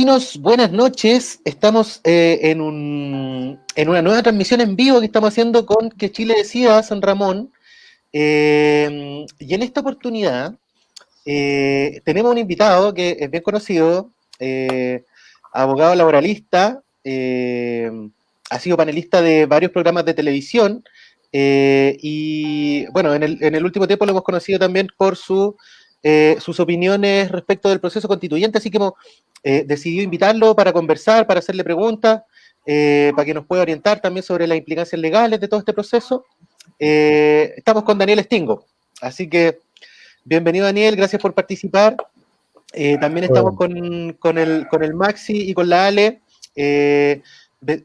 Vecinos, buenas noches. Estamos en una nueva transmisión en vivo que estamos haciendo con Que Chile Decida San Ramón. Y en esta oportunidad tenemos un invitado que es bien conocido, abogado laboralista, ha sido panelista de varios programas de televisión y bueno, en el último tiempo lo hemos conocido también por sus opiniones respecto del proceso constituyente, así que hemos decidido invitarlo para conversar, para hacerle preguntas, para que nos pueda orientar también sobre las implicancias legales de todo este proceso. Estamos con Daniel Stingo, así que bienvenido Daniel, gracias por participar. También estamos con el Maxi y con la Ale,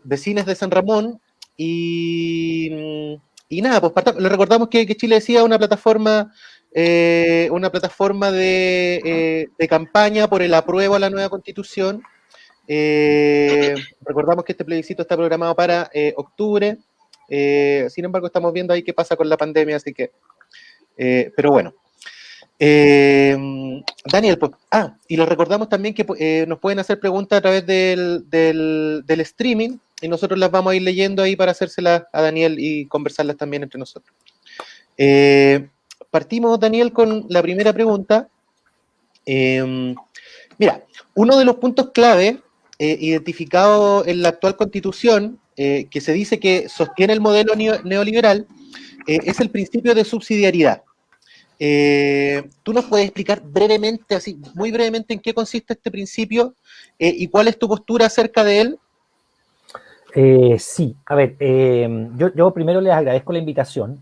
vecinas de San Ramón, y nada, pues les recordamos que Chile Decida una plataforma de campaña por el apruebo a la nueva Constitución. Recordamos que este plebiscito está programado para octubre, sin embargo estamos viendo ahí qué pasa con la pandemia, así que, pero bueno. Daniel, pues, y les recordamos también que nos pueden hacer preguntas a través del streaming y nosotros las vamos a ir leyendo ahí para hacérselas a Daniel y conversarlas también entre nosotros. Partimos, Daniel, con la primera pregunta. Mira, uno de los puntos clave identificado en la actual Constitución, que se dice que sostiene el modelo neoliberal, es el principio de subsidiariedad. ¿Tú nos puedes explicar brevemente, así muy brevemente, en qué consiste este principio y cuál es tu postura acerca de él? Sí, a ver, yo primero les agradezco la invitación.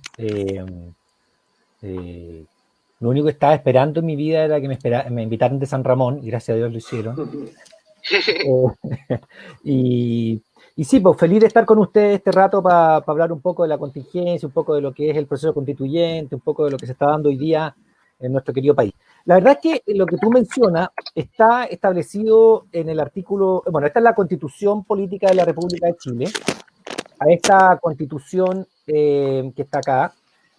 Lo único que estaba esperando en mi vida era que me invitaran de San Ramón, y gracias a Dios lo hicieron. Y sí, pues feliz de estar con ustedes este rato para hablar un poco de la contingencia, un poco de lo que es el proceso constituyente, un poco de lo que se está dando hoy día en nuestro querido país. La verdad es que lo que tú mencionas está establecido en el artículo, bueno, esta es la Constitución Política de la República de Chile. A esta Constitución que está acá,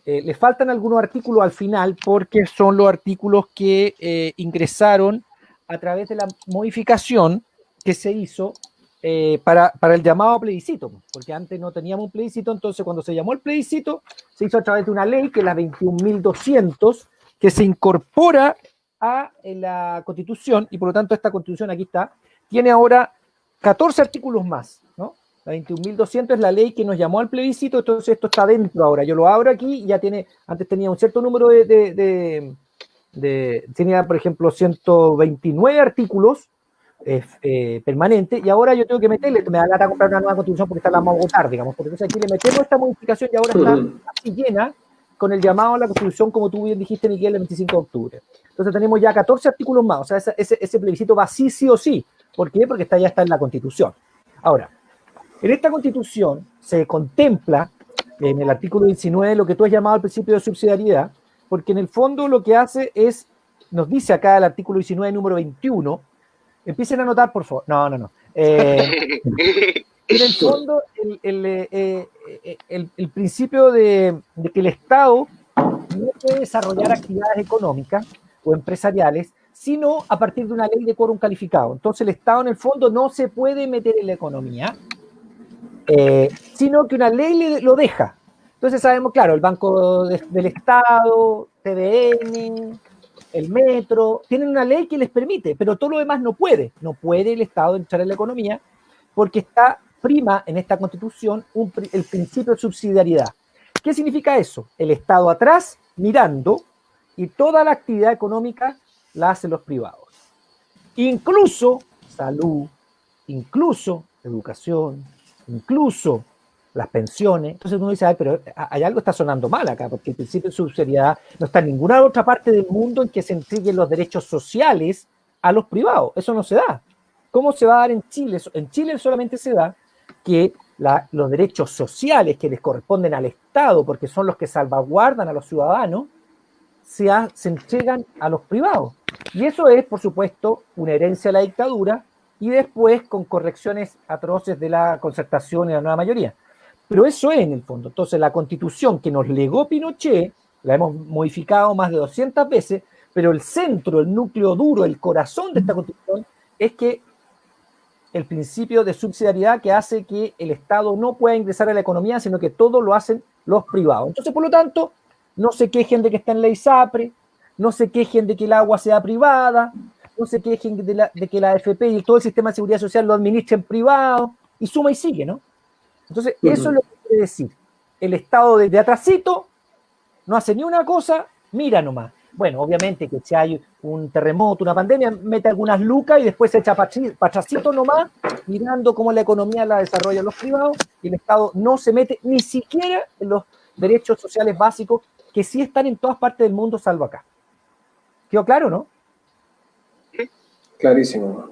le faltan algunos artículos al final porque son los artículos que ingresaron a través de la modificación que se hizo para el llamado plebiscito, porque antes no teníamos un plebiscito, entonces cuando se llamó el plebiscito se hizo a través de una ley que es la 21.200, que se incorpora a la Constitución, y por lo tanto esta Constitución aquí está, tiene ahora 14 artículos más, ¿no? La 21.200 es la ley que nos llamó al plebiscito, entonces esto está dentro ahora. Yo lo abro aquí y ya tiene, antes tenía un cierto número tenía, por ejemplo, 129 artículos permanentes, y ahora yo tengo que meterle, me da lata comprar una nueva Constitución porque la vamos a votar, digamos, porque entonces aquí le metemos esta modificación y ahora está así llena con el llamado a la Constitución, como tú bien dijiste, Miguel, el 25 de octubre. Entonces tenemos ya 14 artículos más, o sea, ese plebiscito va sí o sí. ¿Por qué? Porque ya está en la Constitución. Ahora, en esta Constitución se contempla en el artículo 19 lo que tú has llamado el principio de subsidiariedad, porque en el fondo lo que hace es, nos dice acá el artículo 19, número 21, empiecen a anotar, por favor. No. En el fondo, el principio de que el Estado no puede desarrollar actividades económicas o empresariales, sino a partir de una ley de quórum calificado. Entonces el Estado en el fondo no se puede meter en la economía, sino que una ley lo deja. Entonces sabemos, claro, el Banco del Estado, TVN, el Metro, tienen una ley que les permite, pero todo lo demás no puede. No puede el Estado entrar en la economía porque está prima en esta Constitución el principio de subsidiariedad. ¿Qué significa eso? El Estado atrás, mirando, y toda la actividad económica la hacen los privados. Incluso salud, incluso educación, incluso las pensiones. Entonces uno dice, pero hay algo que está sonando mal acá, porque el principio de subsidiariedad no está en ninguna otra parte del mundo en que se entreguen los derechos sociales a los privados. Eso no se da. ¿Cómo se va a dar en Chile? En Chile solamente se da que los derechos sociales que les corresponden al Estado, porque son los que salvaguardan a los ciudadanos, se entregan a los privados. Y eso es, por supuesto, una herencia de la dictadura, y después con correcciones atroces de la concertación y la nueva mayoría. Pero eso es en el fondo. Entonces la Constitución que nos legó Pinochet, la hemos modificado más de 200 veces, pero el centro, el núcleo duro, el corazón de esta Constitución es que el principio de subsidiariedad que hace que el Estado no pueda ingresar a la economía, sino que todo lo hacen los privados. Entonces, por lo tanto, no se quejen de que está en la ISAPRE, no se quejen de que el agua sea privada, no se quejen de que la AFP y todo el sistema de seguridad social lo administren privado, y suma y sigue, ¿no? Entonces, eso es lo que quiere decir. El Estado desde atrasito no hace ni una cosa, mira nomás. Bueno, obviamente que si hay un terremoto, una pandemia, mete algunas lucas y después se echa pachacito nomás, mirando cómo la economía la desarrollan los privados, y el Estado no se mete ni siquiera en los derechos sociales básicos que sí están en todas partes del mundo, salvo acá. ¿Quedó claro, no? Clarísimo.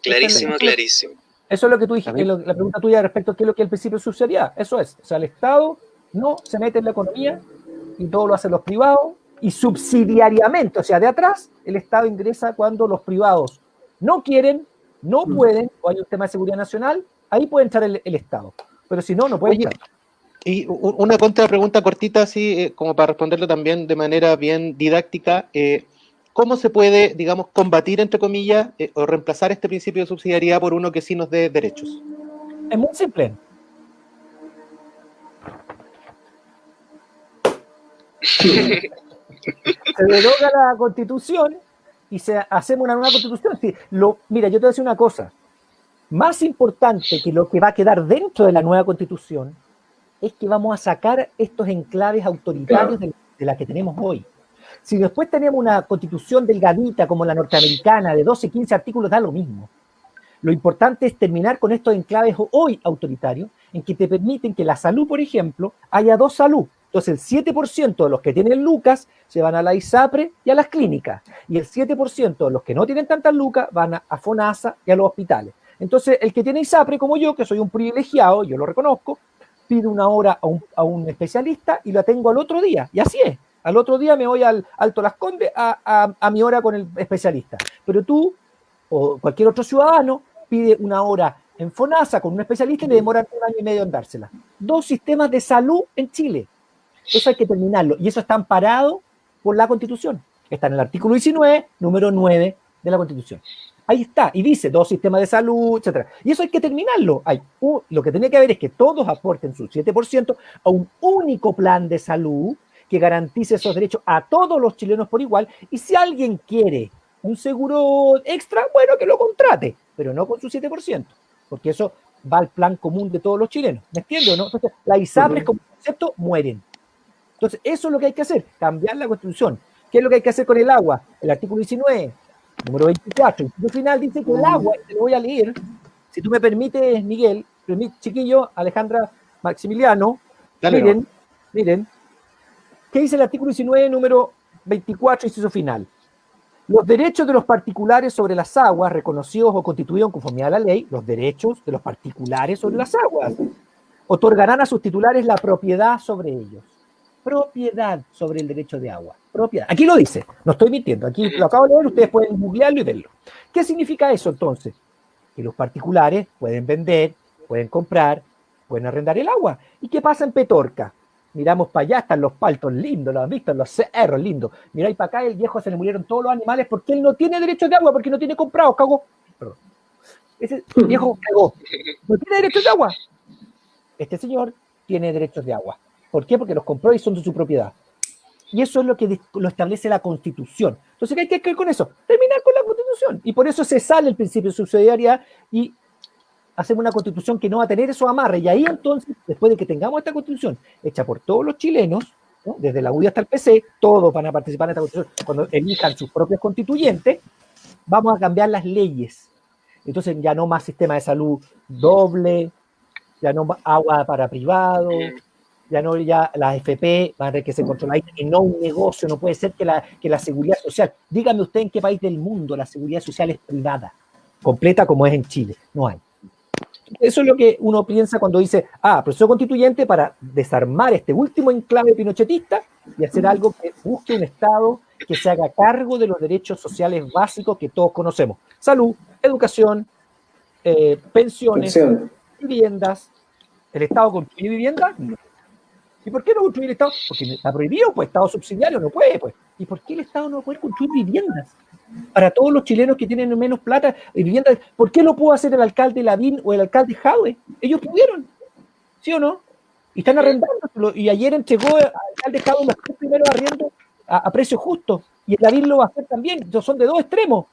Clarísimo, clarísimo. Eso es lo que tú dijiste, la pregunta tuya respecto a qué es lo que es el principio de subsidiariedad. Eso es. O sea, el Estado no se mete en la economía y todo lo hacen los privados, y subsidiariamente, o sea, de atrás, el Estado ingresa cuando los privados no quieren, no pueden, o hay un tema de seguridad nacional, ahí puede entrar el Estado. Pero si no, no puede entrar. Y una contrapregunta cortita, así como para responderlo también de manera bien didáctica. ¿Cómo se puede, digamos, combatir, entre comillas, o reemplazar este principio de subsidiariedad por uno que sí nos dé derechos? Es muy simple. Se deroga la Constitución y hacemos una nueva Constitución. Sí, mira, yo te voy a decir una cosa. Más importante que lo que va a quedar dentro de la nueva Constitución es que vamos a sacar estos enclaves autoritarios de la que tenemos hoy. Si después tenemos una Constitución delgadita como la norteamericana de 12, 15 artículos, da lo mismo. Lo importante es terminar con estos enclaves hoy autoritarios, en que te permiten que la salud, por ejemplo, haya dos salud. Entonces el 7% de los que tienen lucas se van a la ISAPRE y a las clínicas, y el 7% de los que no tienen tantas lucas van a FONASA y a los hospitales. Entonces el que tiene ISAPRE, como yo, que soy un privilegiado, yo lo reconozco, pido una hora a un especialista y la tengo al otro día, y así es. Al otro día me voy al Alto Las Condes a mi hora con el especialista. Pero tú o cualquier otro ciudadano pide una hora en FONASA con un especialista y le demoran 1 año y medio en dársela. 2 sistemas de salud en Chile. Eso hay que terminarlo. Y eso está amparado por la Constitución. Está en el artículo 19, número 9 de la Constitución. Ahí está. Y dice 2 sistemas de salud, etc. Y eso hay que terminarlo. Lo que tiene que haber es que todos aporten su 7% a un único plan de salud que garantice esos derechos a todos los chilenos por igual. Y si alguien quiere un seguro extra, bueno, que lo contrate, pero no con su 7%, porque eso va al plan común de todos los chilenos. ¿Me entiendes, no? Entonces, la ISAPRES como concepto mueren. Entonces, eso es lo que hay que hacer, cambiar la Constitución. ¿Qué es lo que hay que hacer con el agua? El artículo 19, número 24, el título final dice que el agua, te lo voy a leer, si tú me permites, Miguel, chiquillo, Alejandra, Maximiliano, Dale, miren, ¿qué dice el artículo 19, número 24, inciso final? Los derechos de los particulares sobre las aguas, reconocidos o constituidos en conformidad a la ley, los derechos de los particulares sobre las aguas, otorgarán a sus titulares la propiedad sobre ellos. Propiedad sobre el derecho de agua. Propiedad. Aquí lo dice, no estoy mintiendo, aquí lo acabo de leer, ustedes pueden googlearlo y verlo. ¿Qué significa eso entonces? Que los particulares pueden vender, pueden comprar, pueden arrendar el agua. ¿Y qué pasa en Petorca? Miramos para allá, están los paltos lindos, ¿lo han visto? Los cerros lindos. Miráis para acá, el viejo se le murieron todos los animales porque él no tiene derecho de agua, porque no tiene comprado, cagó. Perdón. Ese viejo cagó. No tiene derechos de agua. Este señor tiene derechos de agua. ¿Por qué? Porque los compró y son de su propiedad. Y eso es lo que lo establece la Constitución. Entonces, ¿qué hay que hacer con eso? Terminar con la Constitución. Y por eso se sale el principio de subsidiariedad y hacemos una Constitución que no va a tener esos amarres. Y ahí entonces, después de que tengamos esta Constitución hecha por todos los chilenos, ¿no? Desde la UDI hasta el PC, todos van a participar en esta Constitución. Cuando elijan sus propios constituyentes, vamos a cambiar las leyes. Entonces ya no más sistema de salud doble, ya no agua para privados, ya no ya las FP van a tener que ser controladas y no un negocio. No puede ser que la seguridad social, dígame usted en qué país del mundo la seguridad social es privada, completa como es en Chile. No hay. Eso es lo que uno piensa cuando dice, proceso constituyente para desarmar este último enclave pinochetista y hacer algo que busque un Estado que se haga cargo de los derechos sociales básicos que todos conocemos. Salud, educación, pensiones, viviendas. ¿El Estado construye viviendas? No. ¿Y por qué no construir el Estado? Porque está prohibido, pues Estado subsidiario no puede, pues. ¿Y por qué el Estado no va a poder construir viviendas? Para todos los chilenos que tienen menos plata, viviendas, ¿por qué lo pudo hacer el alcalde Lavín o el alcalde Jadwe? Ellos pudieron, ¿sí o no? Y están arrendando, y ayer entregó al alcalde Jadwe los 3 primeros arriendos a precio justo, y el Lavín lo va a hacer también. Son de 2 extremos,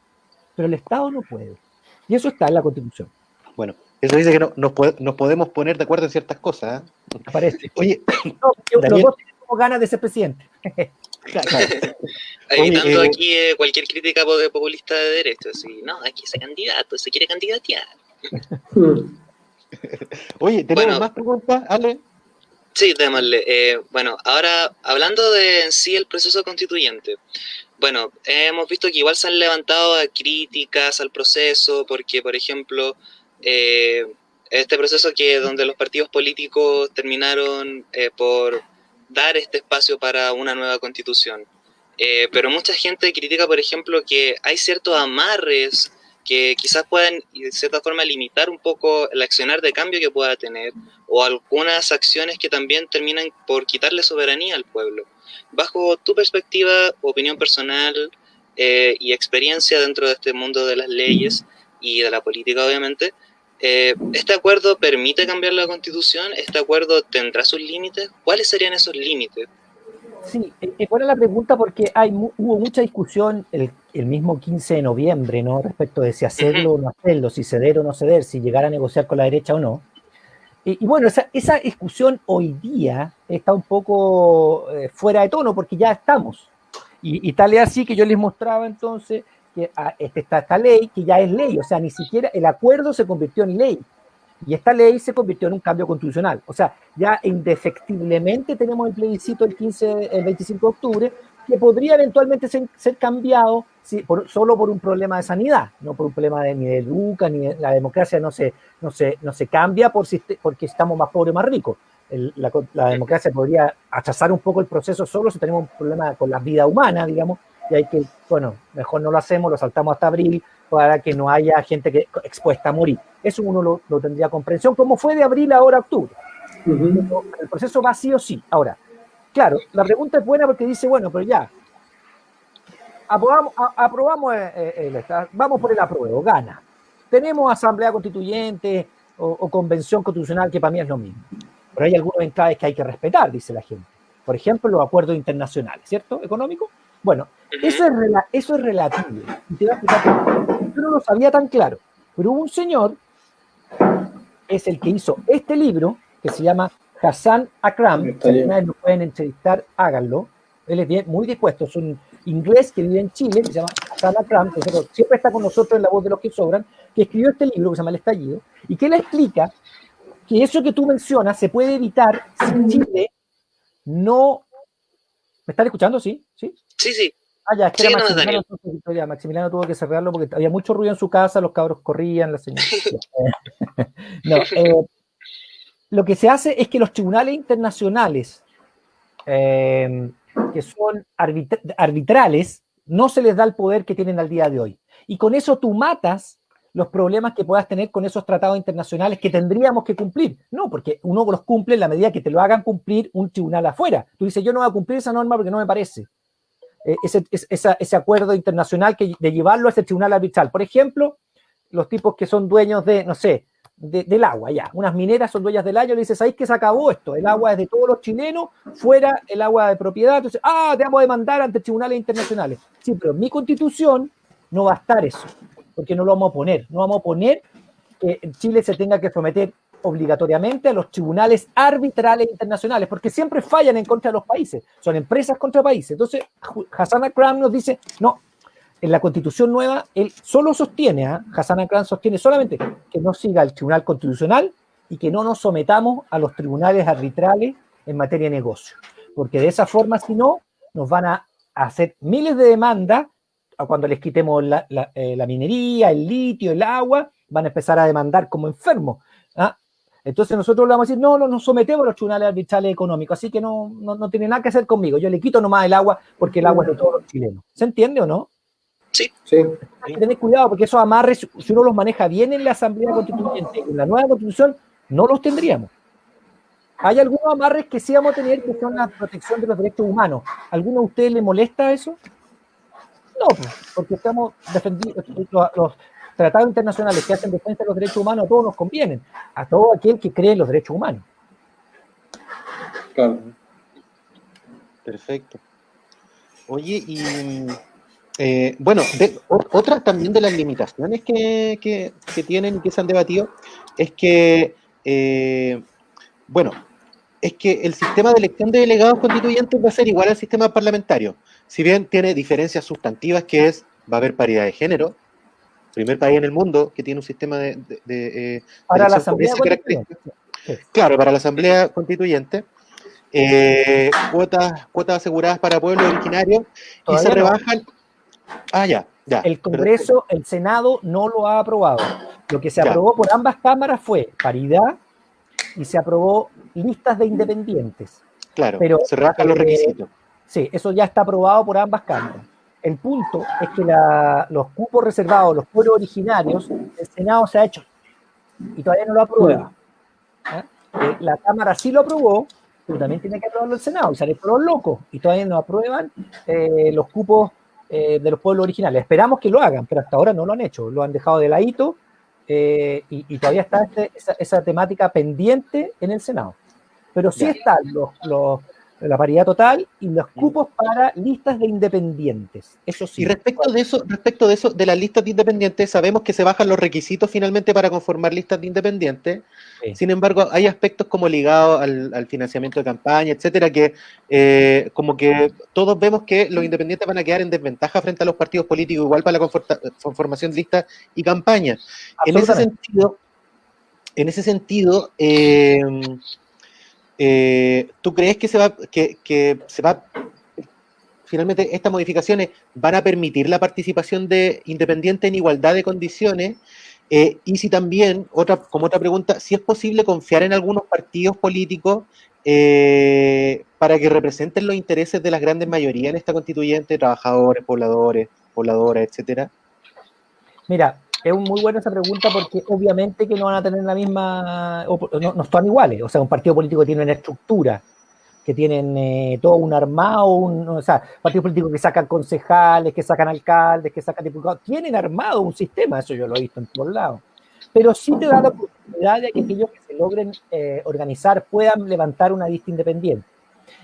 pero el Estado no puede. Y eso está en la Constitución. Bueno, eso dice que nos podemos poner de acuerdo en ciertas cosas. Parece. Oye, no, los dos tenemos ganas de ser presidente. claro. Evitando aquí cualquier crítica populista de derecha. Así, no, aquí ese candidato se quiere candidatear. Oye, ¿tenemos más preguntas, Ale? Sí, démosle. Bueno, ahora hablando de en sí el proceso constituyente. Bueno, hemos visto que igual se han levantado críticas al proceso porque, por ejemplo, este proceso donde los partidos políticos terminaron por dar este espacio para una nueva constitución. Pero mucha gente critica, por ejemplo, que hay ciertos amarres que quizás puedan, de cierta forma, limitar un poco el accionar de cambio que pueda tener, o algunas acciones que también terminan por quitarle soberanía al pueblo. Bajo tu perspectiva, opinión personal y experiencia dentro de este mundo de las leyes y de la política, obviamente, ¿este acuerdo permite cambiar la Constitución? ¿Este acuerdo tendrá sus límites? ¿Cuáles serían esos límites? Sí, es buena la pregunta porque hubo mucha discusión el mismo 15 de noviembre, ¿no? Respecto de si hacerlo o no hacerlo, si ceder o no ceder, si llegar a negociar con la derecha o no. Y bueno, esa discusión hoy día está un poco fuera de tono porque ya estamos. Y tal es así que yo les mostraba entonces que está esta ley, que ya es ley, o sea, ni siquiera el acuerdo se convirtió en ley. Y esta ley se convirtió en un cambio constitucional. O sea, ya indefectiblemente tenemos el plebiscito el 25 de octubre, que podría eventualmente ser cambiado solo por un problema de sanidad, no por un problema ni de Luca, ni de la democracia no se cambia porque estamos más pobres o más ricos. La democracia podría atrasar un poco el proceso solo si tenemos un problema con la vida humana, digamos, y hay que, bueno, mejor no lo hacemos, lo saltamos hasta abril para que no haya gente expuesta a morir. Eso uno lo tendría comprensión, como fue de abril ahora a octubre. El proceso va sí o sí. Ahora, claro, la pregunta es buena porque dice, bueno, pero ya, aprobamos, vamos por el apruebo, gana. Tenemos asamblea constituyente o convención constitucional, que para mí es lo mismo. Pero hay algunos enclaves que hay que respetar, dice la gente. Por ejemplo, los acuerdos internacionales, ¿cierto? Económicos. Bueno, eso es relativo. Y te voy a explicar, yo no lo sabía tan claro, pero hubo un señor, es el que hizo este libro, que se llama Hassan Akram. Si alguna vez lo pueden entrevistar, háganlo. Él es muy dispuesto, es un inglés que vive en Chile, que se llama Hassan Akram, que siempre está con nosotros en La Voz de los que Sobran, que escribió este libro que se llama El Estallido, y que él explica que eso que tú mencionas se puede evitar si Chile no... ¿Me están escuchando? ¿Sí? ¿Sí? Sí. Ya, es que era Maximiliano tuvo que cerrarlo porque había mucho ruido en su casa, los cabros corrían, la señora. Lo que se hace es que los tribunales internacionales, que son arbitrales, no se les da el poder que tienen al día de hoy. Y con eso tú matas los problemas que puedas tener con esos tratados internacionales que tendríamos que cumplir. No, porque uno los cumple en la medida que te lo hagan cumplir un tribunal afuera. Tú dices, yo no voy a cumplir esa norma porque no me parece. Ese acuerdo internacional de llevarlo a ese tribunal arbitral. Por ejemplo, los tipos que son dueños de, no sé, del agua, ya. Unas mineras son dueñas del agua, le dices, ¿sabéis que se acabó esto? El agua es de todos los chilenos, fuera el agua de propiedad. Entonces, te vamos a demandar ante tribunales internacionales. Sí, pero en mi constitución no va a estar eso, porque no lo vamos a poner. No vamos a poner que Chile se tenga que someter obligatoriamente a los tribunales arbitrales internacionales, porque siempre fallan en contra de los países, son empresas contra países. Entonces, Hassan Akram nos dice, no, en la Constitución nueva, él solo sostiene, Hassan Akram sostiene solamente que no siga el Tribunal Constitucional y que no nos sometamos a los tribunales arbitrales en materia de negocio, porque de esa forma, si no, nos van a hacer miles de demandas cuando les quitemos la minería, el litio, el agua, van a empezar a demandar como enfermos. Entonces nosotros le vamos a decir, no nos sometemos a los tribunales arbitrales económicos, así que no tiene nada que hacer conmigo, yo le quito nomás el agua porque el agua es de todos los chilenos. ¿Se entiende o no? Sí. Hay que tener cuidado porque esos amarres, si uno los maneja bien en la Asamblea Constituyente, en la nueva Constitución, no los tendríamos. Hay algunos amarres que sí vamos a tener, que son la protección de los derechos humanos. ¿Alguno de ustedes le molesta eso? No, porque estamos defendiendo los tratados internacionales que hacen defensa de los derechos humanos, a todos nos convienen, a todo aquel que cree en los derechos humanos. Claro. Perfecto. Oye, y bueno, otra también de las limitaciones que tienen y que se han debatido es que, bueno, es que el sistema de elección de delegados constituyentes va a ser igual al sistema parlamentario. Si bien tiene diferencias sustantivas, que va a haber paridad de género, primer país en el mundo que tiene un sistema de para la elección con Asamblea esa Constituyente. característica. Claro, para la Asamblea Constituyente. Cuotas aseguradas para pueblos originarios y Todavía se no. rebajan. Ya. El Congreso, el Senado no lo ha aprobado. Lo que se aprobó por ambas cámaras fue paridad y se aprobó listas de independientes. Claro, pero se rebajan los requisitos. Sí, eso ya está aprobado por ambas cámaras. El punto es que los cupos reservados, los pueblos originarios, el Senado se ha hecho y todavía no lo aprueba. La Cámara sí lo aprobó, pero también tiene que aprobarlo el Senado, y sale por los locos, y todavía no aprueban los cupos de los pueblos originales. Esperamos que lo hagan, pero hasta ahora no lo han hecho, lo han dejado de ladito, y todavía está esa temática pendiente en el Senado. Pero sí están la paridad total y los cupos para listas de independientes. Eso sí. Y respecto de eso, de las listas de independientes, sabemos que se bajan los requisitos finalmente para conformar listas de independientes. Sí. Sin embargo, hay aspectos como ligados al financiamiento de campaña, etcétera, que como que todos vemos que los independientes van a quedar en desventaja frente a los partidos políticos, igual para la conformación de listas y campañas. En ese sentido, ¿tú crees que se va finalmente estas modificaciones van a permitir la participación de independientes en igualdad de condiciones? Y si también, como otra pregunta, si es posible confiar en algunos partidos políticos para que representen los intereses de las grandes mayorías en esta constituyente, trabajadores, pobladoras, etcétera. Mira, es muy buena esa pregunta porque obviamente que no van a tener la misma, no están iguales. O sea, un partido político tiene una estructura, que tienen todo un armado, o sea, partidos políticos que sacan concejales, que sacan alcaldes, que sacan diputados, tienen armado un sistema, eso yo lo he visto en todos lados. Pero sí te da la oportunidad de que aquellos que se logren organizar puedan levantar una lista independiente.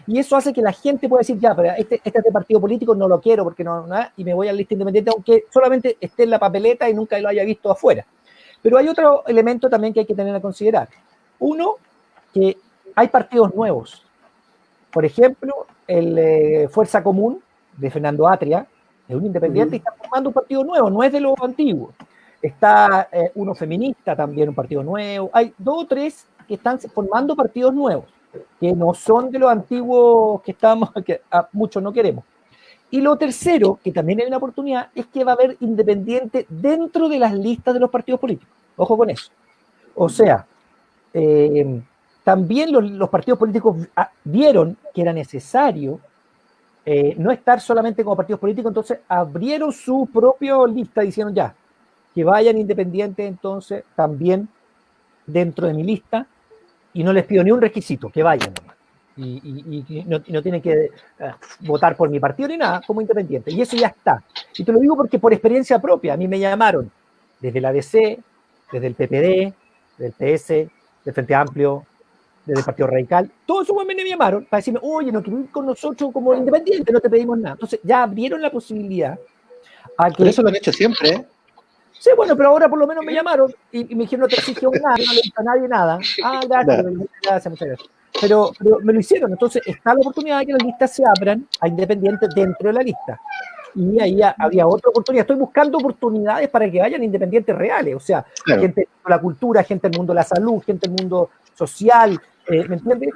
Y eso hace que la gente pueda decir, ya, pero este partido político no lo quiero porque no, y me voy a la lista independiente, aunque solamente esté en la papeleta y nunca lo haya visto afuera. Pero hay otro elemento también que hay que tener a considerar. Uno, que hay partidos nuevos. Por ejemplo, el Fuerza Común de Fernando Atria es un independiente y está formando un partido nuevo, no es de los antiguos. Está uno feminista también, un partido nuevo. Hay 2 o 3 que están formando partidos nuevos, que no son de los antiguos que a muchos no queremos. Y lo tercero, que también hay una oportunidad, es que va a haber independientes dentro de las listas de los partidos políticos. Ojo con eso. O sea, también los partidos políticos vieron que era necesario no estar solamente como partidos políticos, entonces abrieron su propia lista, diciendo ya, que vayan independientes entonces también dentro de mi lista, y no les pido ni un requisito, que vayan nomás. Y no tienen que votar por mi partido ni nada, como independiente. Y eso ya está. Y te lo digo porque por experiencia propia, a mí me llamaron desde la DC, desde el PPD, del PS, del Frente Amplio, desde el Partido Radical, todos esos me llamaron para decirme, oye, no querés ir con nosotros como independiente, no te pedimos nada. Entonces ya abrieron la posibilidad a que... Pero eso lo han hecho siempre, ¿eh? Sí, bueno, pero ahora por lo menos me llamaron y me dijeron, no te exigió nada, no le gusta a nadie nada. Gracias, muchas gracias. Pero me lo hicieron, entonces está la oportunidad de que las listas se abran a independientes dentro de la lista. Y ahí había otra oportunidad. Estoy buscando oportunidades para que vayan independientes reales, o sea, claro, gente de la cultura, gente del mundo de la salud, gente del mundo social, ¿me entiendes?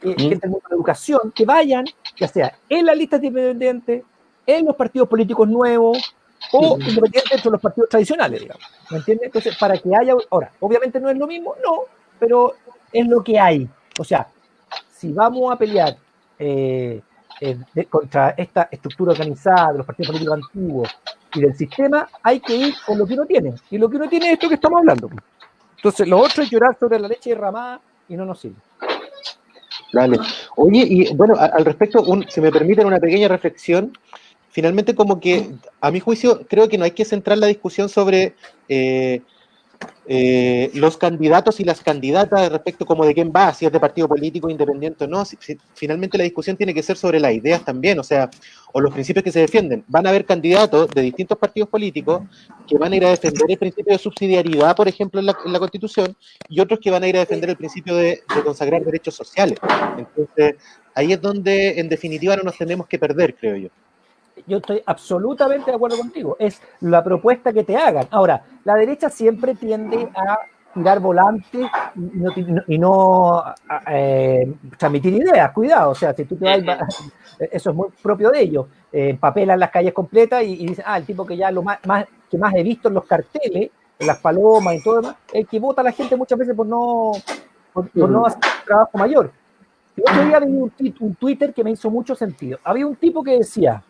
Gente del mundo de la educación, que vayan, ya sea en las listas independientes, en los partidos políticos nuevos, o independientes entre los partidos tradicionales, digamos. ¿Me entiendes? Entonces, para que haya... Ahora, obviamente no es lo mismo, no, pero es lo que hay. O sea, si vamos a pelear contra esta estructura organizada de los partidos políticos antiguos y del sistema, hay que ir con lo que uno tiene. Y lo que uno tiene es esto que estamos hablando. Entonces, lo otro es llorar sobre la leche derramada y no nos sirve. Dale. Oye, y bueno, al respecto, si me permiten una pequeña reflexión, finalmente como que, a mi juicio, creo que no hay que centrar la discusión sobre los candidatos y las candidatas respecto como de quién va, si es de partido político, independiente o no. Finalmente la discusión tiene que ser sobre las ideas también, o sea, o los principios que se defienden. Van a haber candidatos de distintos partidos políticos que van a ir a defender el principio de subsidiariedad, por ejemplo, en la Constitución, y otros que van a ir a defender el principio de consagrar derechos sociales. Entonces, ahí es donde, en definitiva, no nos tenemos que perder, creo yo. Yo estoy absolutamente de acuerdo contigo. Es la propuesta que te hagan. Ahora, la derecha siempre tiende a tirar volantes y no transmitir ideas. Cuidado, o sea, si tú te vas, eso es muy propio de ellos. Papelan las calles completas y dicen, el tipo que ya que más he visto en los carteles, en las palomas y todo demás, el que vota a la gente muchas veces por no hacer un trabajo mayor. El otro día vi un Twitter que me hizo mucho sentido. Había un tipo que decía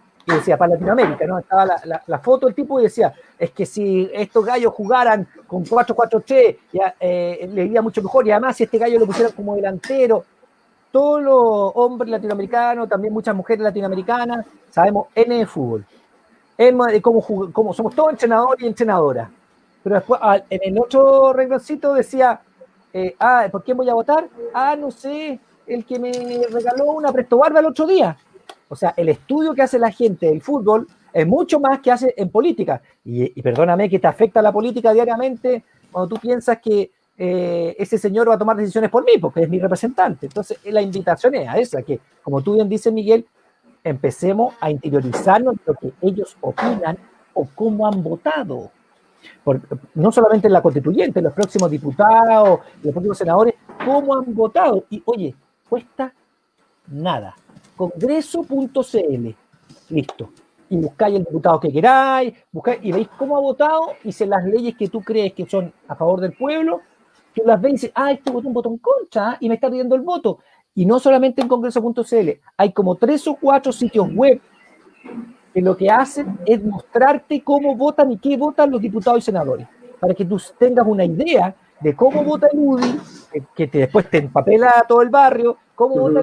para Latinoamérica, ¿no? Estaba la foto del tipo y decía, es que si estos gallos jugaran con 4-4-3, le iría mucho mejor, y además si este gallo lo pusieran como delantero, todos los hombres latinoamericanos, también muchas mujeres latinoamericanas, sabemos N de fútbol, de cómo somos todos entrenadores y entrenadoras. Pero después, en el otro rengloncito decía, ¿por quién voy a votar? No sé, el que me regaló una Presto Barba el otro día. O sea, el estudio que hace la gente del fútbol es mucho más que hace en política. Y perdóname que te afecta la política diariamente cuando tú piensas que ese señor va a tomar decisiones por mí, porque es mi representante. Entonces, la invitación es a esa, que como tú bien dices, Miguel, empecemos a interiorizarnos lo que ellos opinan o cómo han votado. No solamente en la constituyente, los próximos diputados, los próximos senadores, cómo han votado. Y oye, cuesta nada. Congreso.cl, listo. Y buscáis el diputado que queráis, buscáis y veis cómo ha votado, y si las leyes que tú crees que son a favor del pueblo, tú las veis y dices, este votó un voto en contra, y me está pidiendo el voto. Y no solamente en Congreso.cl, hay como 3 o 4 sitios web que lo que hacen es mostrarte cómo votan y qué votan los diputados y senadores, para que tú tengas una idea de cómo vota el UDI, que después te empapela a todo el barrio, cómo vota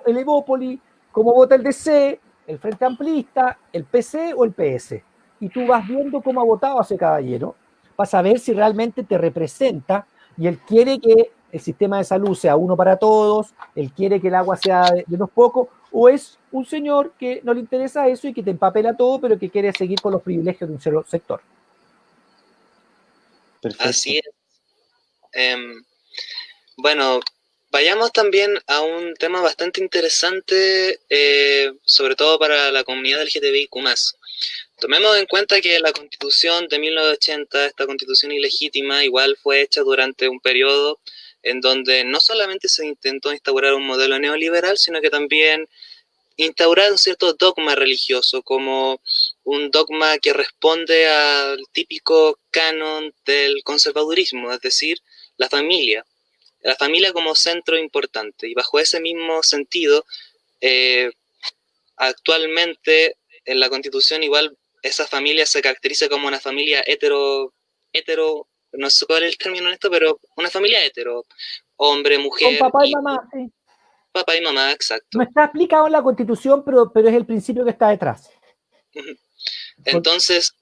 el Evópoli, cómo vota el DC, el Frente Amplista, el PC o el PS. Y tú vas viendo cómo ha votado ese caballero, para saber si realmente te representa, y él quiere que el sistema de salud sea uno para todos, él quiere que el agua sea de unos pocos, o es un señor que no le interesa eso y que te empapela todo, pero que quiere seguir con los privilegios de un solo sector. Perfecto. Así es. Bueno, vayamos también a un tema bastante interesante, sobre todo para la comunidad LGTBIQ+. Tomemos en cuenta que la Constitución de 1980, esta Constitución ilegítima, igual fue hecha durante un periodo en donde no solamente se intentó instaurar un modelo neoliberal, sino que también instaurar un cierto dogma religioso, como un dogma que responde al típico canon del conservadurismo, es decir, la familia como centro importante. Y bajo ese mismo sentido, actualmente en la Constitución igual esa familia se caracteriza como una familia hetero, no sé cuál es el término en esto, pero una familia hetero, hombre, mujer. Con papá y mamá, sí. Papá y mamá, exacto. No está explicado en la Constitución, pero es el principio que está detrás. Entonces,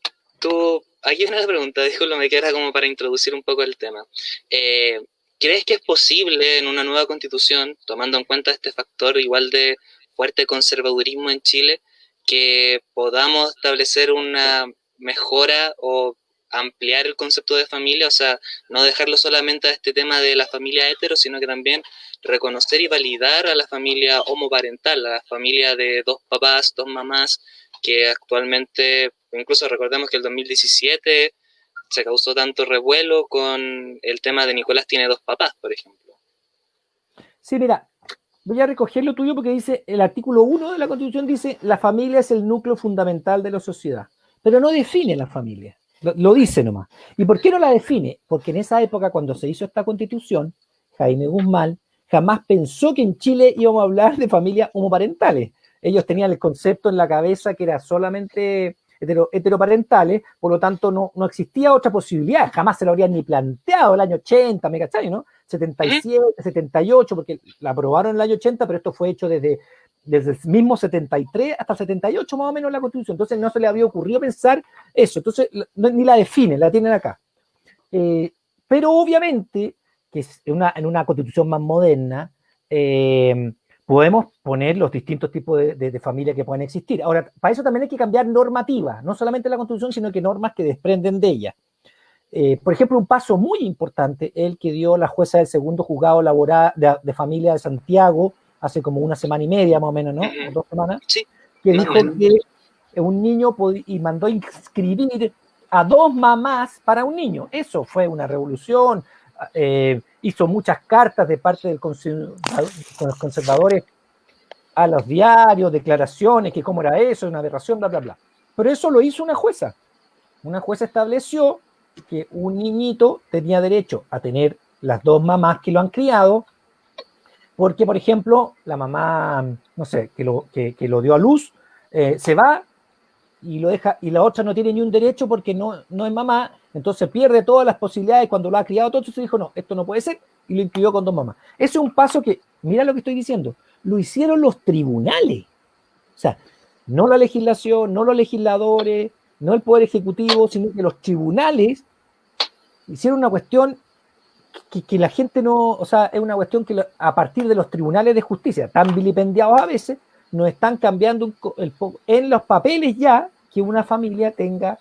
aquí una pregunta, discúlpame, que era como para introducir un poco el tema. ¿Crees que es posible en una nueva Constitución, tomando en cuenta este factor igual de fuerte conservadurismo en Chile, que podamos establecer una mejora o ampliar el concepto de familia? O sea, no dejarlo solamente a este tema de la familia hetero, sino que también reconocer y validar a la familia homoparental, a la familia de 2 papás, 2 mamás, que actualmente, incluso recordemos que el 2017 se causó tanto revuelo con el tema de Nicolás tiene 2 papás, por ejemplo. Sí, mira, voy a recoger lo tuyo porque dice, el artículo 1 de la Constitución dice, la familia es el núcleo fundamental de la sociedad, pero no define la familia, lo dice nomás. ¿Y por qué no la define? Porque en esa época, cuando se hizo esta Constitución, Jaime Guzmán jamás pensó que en Chile íbamos a hablar de familias homoparentales. Ellos tenían el concepto en la cabeza que era solamente heteroparentales, por lo tanto no existía otra posibilidad, jamás se lo habrían ni planteado el año 80, ¿me cachai, no? 77, 78, porque la aprobaron en el año 80, pero esto fue hecho desde el mismo 73 hasta el 78 más o menos la Constitución, entonces no se le había ocurrido pensar eso, entonces ni la definen, la tienen acá. Pero obviamente, que en una Constitución más moderna, podemos poner los distintos tipos de familias que pueden existir. Ahora, para eso también hay que cambiar normativa, no solamente la Constitución, sino que normas que desprenden de ella. Por ejemplo, un paso muy importante, el que dio la jueza del segundo juzgado laboral de familia de Santiago, hace como una semana y media más o menos, ¿no? O 2 semanas, Sí, que dijo que un niño y mandó inscribir a 2 mamás para un niño. Eso fue una revolución. Hizo muchas cartas de parte de los conservadores a los diarios, declaraciones, que cómo era eso, una aberración, bla, bla, bla. Pero eso lo hizo una jueza. Una jueza estableció que un niñito tenía derecho a tener las 2 mamás que lo han criado, porque, por ejemplo, la mamá, no sé, que lo dio a luz, se va y lo deja, y la otra no tiene ni un derecho porque no es mamá, entonces pierde todas las posibilidades cuando lo ha criado todo, entonces dijo, no, esto no puede ser, y lo inscribió con 2 mamás. Ese es un paso que, mira lo que estoy diciendo, lo hicieron los tribunales. O sea, no la legislación, no los legisladores, no el Poder Ejecutivo, sino que los tribunales hicieron una cuestión que la gente no, o sea, es una cuestión que a partir de los tribunales de justicia, tan vilipendiados a veces, nos están cambiando en los papeles ya que una familia tenga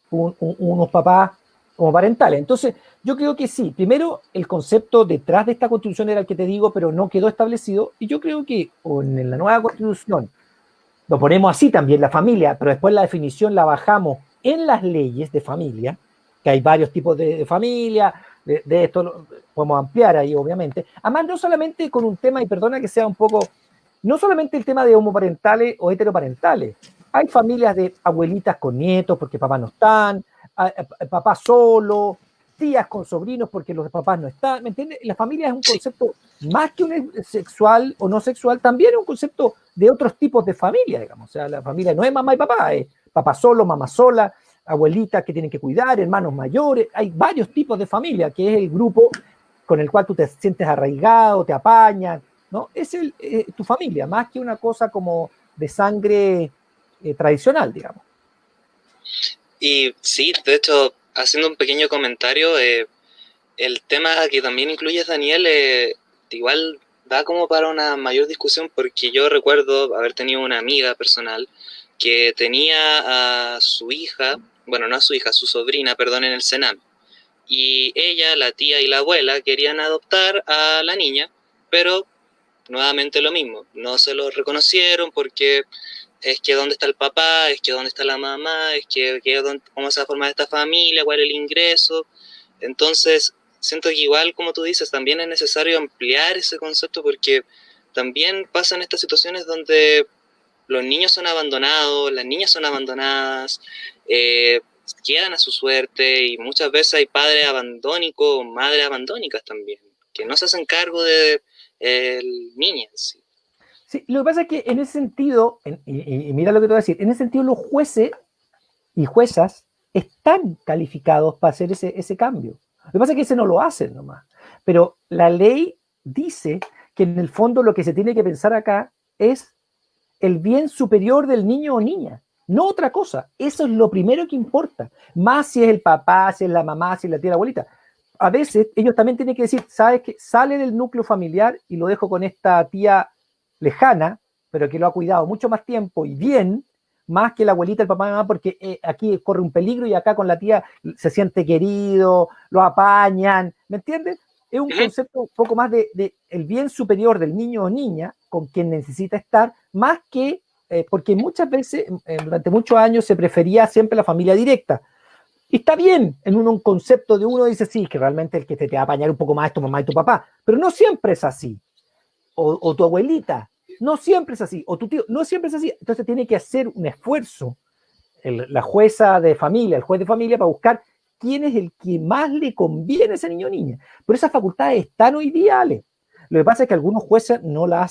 unos papás como parentales. Entonces, yo creo que sí. Primero, el concepto detrás de esta Constitución era el que te digo, pero no quedó establecido. Y yo creo que en la nueva Constitución lo ponemos así también, la familia, pero después la definición la bajamos en las leyes de familia, que hay varios tipos de familia, de esto lo podemos ampliar ahí, obviamente. Además, no solamente con un tema, y perdona que sea un poco, no solamente el tema de homoparentales o heteroparentales. Hay familias de abuelitas con nietos porque papás no están, papás solo, tías con sobrinos porque los papás no están. ¿Me entiendes? La familia es un concepto más que un sexual o no sexual, también es un concepto de otros tipos de familia, digamos. O sea, la familia no es mamá y papá, es papá solo, mamá sola, abuelitas que tienen que cuidar, hermanos mayores. Hay varios tipos de familia, que es el grupo con el cual tú te sientes arraigado, te apañan, ¿no? Es tu familia, más que una cosa como de sangre tradicional, digamos. Y sí, de hecho, haciendo un pequeño comentario, el tema que también incluyes, Daniel, igual da como para una mayor discusión, porque yo recuerdo haber tenido una amiga personal que tenía a su hija, bueno, no a su hija, a su sobrina, perdón, en el Sename. Y ella, la tía y la abuela querían adoptar a la niña, pero nuevamente lo mismo, no se lo reconocieron porque es que dónde está el papá, es que dónde está la mamá, es que cómo se va a formar esta familia, cuál es el ingreso. Entonces, siento que igual, como tú dices, también es necesario ampliar ese concepto porque también pasan estas situaciones donde los niños son abandonados, las niñas son abandonadas, quedan a su suerte y muchas veces hay padres abandónicos o madres abandónicas también, que no se hacen cargo de niñas. Sí. Sí, lo que pasa es que en ese sentido, y mira lo que te voy a decir, en ese sentido los jueces y juezas están calificados para hacer ese cambio. Lo que pasa es que ese no lo hacen nomás. Pero la ley dice que en el fondo lo que se tiene que pensar acá es el bien superior del niño o niña, no otra cosa. Eso es lo primero que importa. Más si es el papá, si es la mamá, si es la tía, la abuelita. A veces ellos también tienen que decir, ¿sabes qué? Sale del núcleo familiar y lo dejo con esta tía lejana, pero que lo ha cuidado mucho más tiempo y bien, más que la abuelita, el papá, la mamá, porque aquí corre un peligro y acá con la tía se siente querido, lo apañan, ¿me entiendes? Es un concepto un poco más de el bien superior del niño o niña con quien necesita estar, más que, porque muchas veces, durante muchos años se prefería siempre la familia directa. Y está bien, en un concepto de uno dice, sí, que realmente el que te va a apañar un poco más es tu mamá y tu papá, pero no siempre es así. O tu abuelita, no siempre es así, o tu tío, no siempre es así. Entonces tiene que hacer un esfuerzo la jueza de familia, el juez de familia, para buscar quién es el que más le conviene a ese niño o niña. Pero esas facultades están hoy día, Ale. Lo que pasa es que algunos jueces no la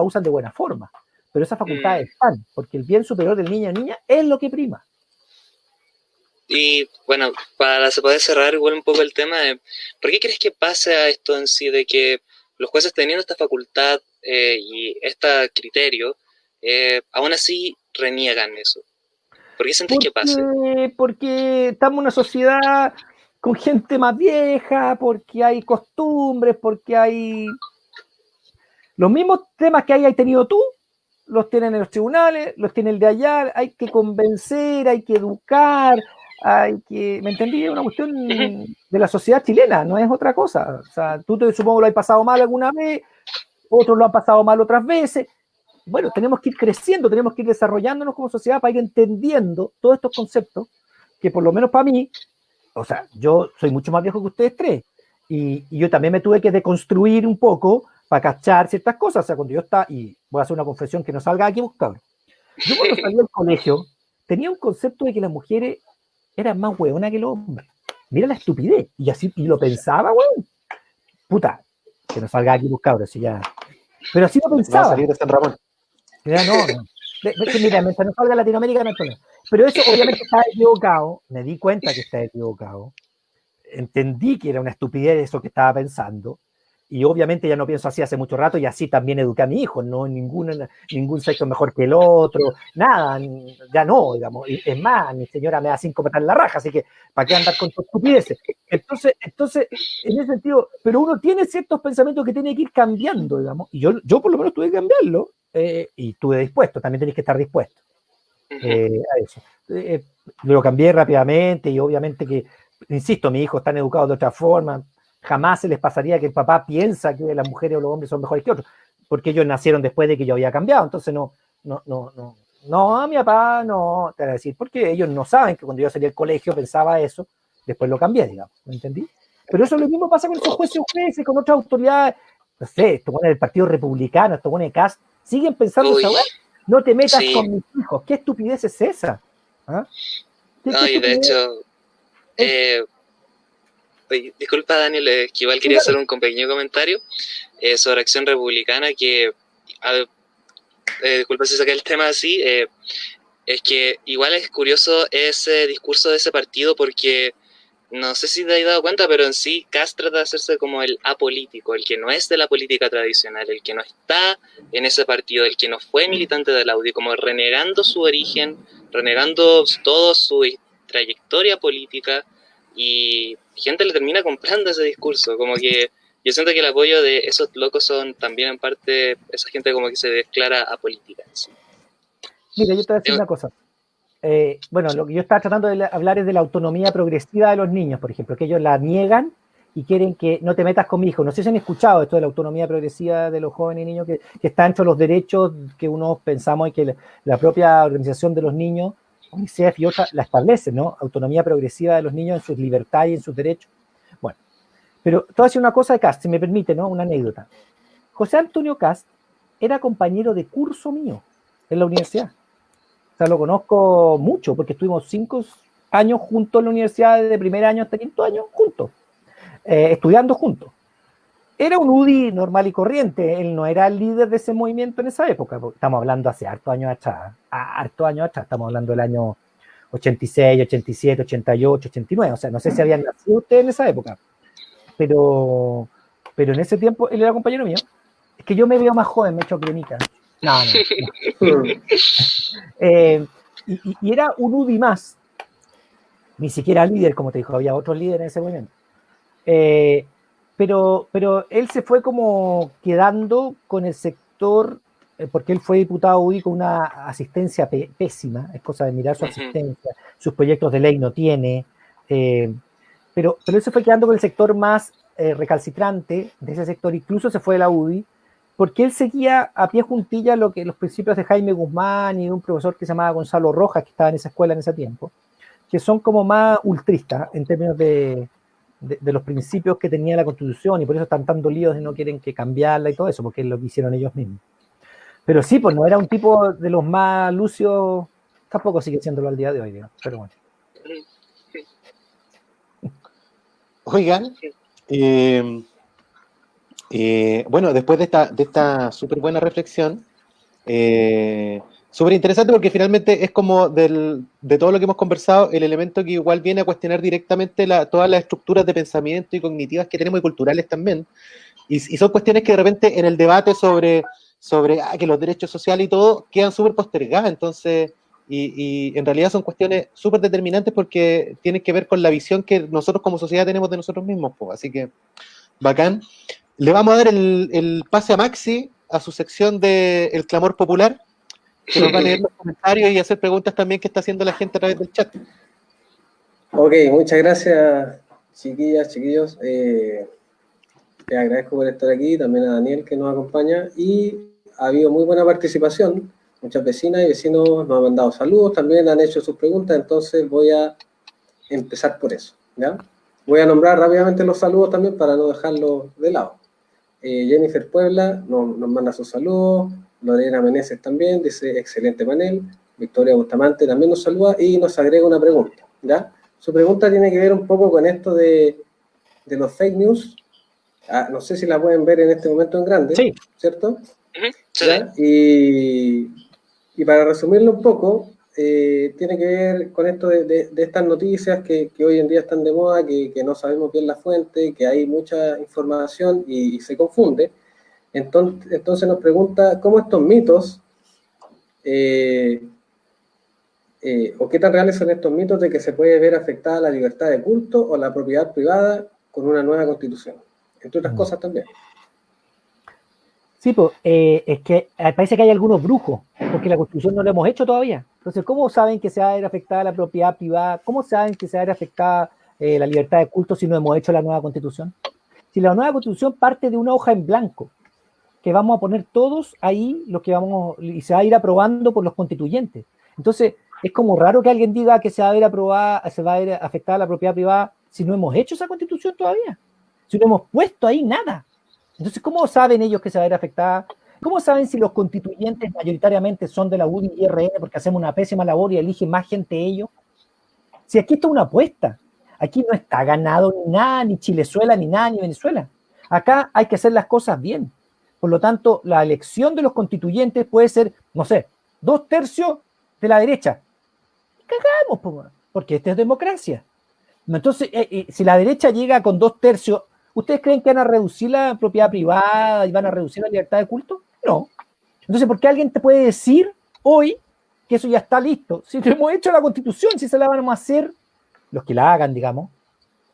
usan de buena forma. pero esas facultades están, porque el bien superior del niño o niña es lo que prima. Y bueno, para se poder cerrar igual un poco el tema de ¿por qué crees que pase a esto en sí de que los jueces teniendo esta facultad y este criterio, aún así reniegan eso? ¿Por qué sientes que pase? Porque estamos en una sociedad con gente más vieja, porque hay costumbres, porque hay los mismos temas que hay tenido tú, los tienen en los tribunales, los tiene el de allá, hay que convencer, hay que educar, hay que, ¿me entendí? Es una cuestión de la sociedad chilena, no es otra cosa. O sea, tú supongo lo has pasado mal alguna vez, otros lo han pasado mal otras veces. Bueno, tenemos que ir creciendo, tenemos que ir desarrollándonos como sociedad para ir entendiendo todos estos conceptos, que por lo menos para mí, o sea, yo soy mucho más viejo que ustedes tres, y yo también me tuve que deconstruir un poco para cachar ciertas cosas. O sea, cuando yo estaba, y voy a hacer una confesión que no salga aquí buscable, yo cuando salí del colegio tenía un concepto de que las mujeres eran más hueonas que los hombres. Mira la estupidez, y así, y lo pensaba, weón. Puta, que no salga aquí buscable, si ya. Pero así lo pensaba. Va a salir de San Ramón. Mira, no. Mira, mientras no salga Latinoamérica no hay problema. Pero eso obviamente estaba equivocado, me di cuenta que estaba equivocado, entendí que era una estupidez eso que estaba pensando, y obviamente ya no pienso así hace mucho rato, y así también eduqué a mi hijo, no ningún sexo mejor que el otro, nada, ya no, digamos, es más, mi señora me da 5 patas en la raja, así que ¿para qué andar con tus estupideces? Entonces, en ese sentido, pero uno tiene ciertos pensamientos que tiene que ir cambiando, digamos, y yo por lo menos tuve que cambiarlo, y estuve dispuesto, también tenés que estar dispuesto a eso. Lo cambié rápidamente, y obviamente que, insisto, mis hijos están educados de otra forma, jamás se les pasaría que el papá piensa que las mujeres o los hombres son mejores que otros, porque ellos nacieron después de que yo había cambiado, entonces no, mi papá no, te voy a decir, porque ellos no saben que cuando yo salí del colegio pensaba eso, después lo cambié, digamos, ¿me entendí? Pero eso lo mismo pasa con esos jueces, con otras autoridades, no sé, esto pone el Partido Republicano, esto pone Cast, siguen pensando esa weá. No te metas con mis hijos. ¿Qué estupidez es esa? ¿Ah? Ay, de hecho, disculpa Daniel, que igual quería hacer un pequeño comentario sobre Acción Republicana, que, disculpa si saqué el tema así, es que igual es curioso ese discurso de ese partido porque no sé si te has dado cuenta, pero en sí Kast trata de hacerse como el apolítico, el que no es de la política tradicional, el que no está en ese partido, el que no fue militante del Audi, como renegando su origen, renegando toda su trayectoria política, y gente le termina comprando ese discurso, como que yo siento que el apoyo de esos locos son también en parte esa gente como que se declara apolítica. ¿Sí? Mira, yo te voy a decir una cosa. Bueno, lo que yo estaba tratando de hablar es de la autonomía progresiva de los niños, por ejemplo, que ellos la niegan y quieren que no te metas con mi hijo. No sé si han escuchado esto de la autonomía progresiva de los jóvenes y niños, que está dentro de los derechos que uno pensamos y que la propia organización de los niños, UNICEF y otras, la establece, ¿no? Autonomía progresiva de los niños en sus libertades y en sus derechos. Bueno, pero te voy a decir una cosa de Kast, si me permite, ¿no? Una anécdota. José Antonio Kast era compañero de curso mío en la universidad. O sea, lo conozco mucho porque estuvimos 5 años juntos en la universidad, desde primer año hasta quinto año, juntos, estudiando juntos. Era un UDI normal y corriente, él no era el líder de ese movimiento en esa época, estamos hablando hace hartos años atrás, estamos hablando del año 86, 87, 88, 89, o sea, no sé si habían nacido ustedes en esa época, pero en ese tiempo él era compañero mío. Es que yo me veo más joven, me echo cremita. No. Y era un UDI más, ni siquiera líder, como te dijo, había otros líderes en ese momento. Pero él se fue como quedando con el sector, porque él fue diputado UDI con una asistencia pésima, es cosa de mirar su asistencia, sus proyectos de ley no tiene, pero él se fue quedando con el sector más recalcitrante de ese sector, incluso se fue de la UDI, porque él seguía a pie juntilla los principios de Jaime Guzmán y de un profesor que se llamaba Gonzalo Rojas, que estaba en esa escuela en ese tiempo, que son como más ultristas en términos de los principios que tenía la Constitución, y por eso están tan dolidos y no quieren que cambiarla y todo eso, porque es lo que hicieron ellos mismos. Pero sí, pues no era un tipo de los más lucios, tampoco sigue siéndolo al día de hoy, digamos, pero bueno. Oigan, bueno, después de esta súper buena reflexión, Súper interesante porque finalmente es como de todo lo que hemos conversado, el elemento que igual viene a cuestionar directamente todas las estructuras de pensamiento y cognitivas que tenemos y culturales también. Y son cuestiones que de repente en el debate sobre que los derechos sociales y todo quedan súper postergadas. Entonces, y en realidad son cuestiones súper determinantes porque tienen que ver con la visión que nosotros como sociedad tenemos de nosotros mismos. Pues. Así que, bacán. Le vamos a dar el pase a Maxi, a su sección de El Clamor Popular, que nos va a leer los comentarios y hacer preguntas también que está haciendo la gente a través del chat. Ok, muchas gracias, chiquillas, chiquillos. Les agradezco por estar aquí, también a Daniel que nos acompaña, y ha habido muy buena participación. Muchas vecinas y vecinos nos han mandado saludos, también han hecho sus preguntas, entonces voy a empezar por eso, ¿ya? Voy a nombrar rápidamente los saludos también para no dejarlos de lado. Jennifer Puebla nos manda sus saludos, Lorena Meneses también, dice excelente panel, Victoria Bustamante también nos saluda y nos agrega una pregunta, ¿ya? Su pregunta tiene que ver un poco con esto de los fake news. No sé si la pueden ver en este momento en grande, sí. ¿Cierto? Sí. Y para resumirlo un poco, tiene que ver con esto de estas noticias que hoy en día están de moda, que no sabemos bien la fuente, que hay mucha información y se confunde. Entonces nos pregunta cómo estos mitos, o qué tan reales son estos mitos de que se puede ver afectada la libertad de culto o la propiedad privada con una nueva constitución, entre otras cosas también. Sí, pues es que parece que hay algunos brujos, porque la constitución no la hemos hecho todavía. Entonces, ¿cómo saben que se va a ver afectada la propiedad privada? ¿Cómo saben que se va a ver afectada la libertad de culto si no hemos hecho la nueva constitución? Si la nueva constitución parte de una hoja en blanco, que vamos a poner todos ahí, y se va a ir aprobando por los constituyentes. Entonces, es como raro que alguien diga que se va a ver afectada la propiedad privada si no hemos hecho esa constitución todavía, si no hemos puesto ahí nada. Entonces, ¿cómo saben ellos que se va a ver afectada? ¿Cómo saben si los constituyentes mayoritariamente son de la UDI y RN porque hacemos una pésima labor y eligen más gente ellos? Si aquí está una apuesta, aquí no está ganado ni nada, ni Chilezuela, ni nada, ni Venezuela. Acá hay que hacer las cosas bien. Por lo tanto, la elección de los constituyentes puede ser, no sé, 2/3 de la derecha. Cagamos, porque esta es democracia. Entonces, si la derecha llega con 2/3, ¿ustedes creen que van a reducir la propiedad privada y van a reducir la libertad de culto? No. Entonces, ¿por qué alguien te puede decir hoy que eso ya está listo? Si no hemos hecho la constitución, si se la vamos a hacer, los que la hagan, digamos,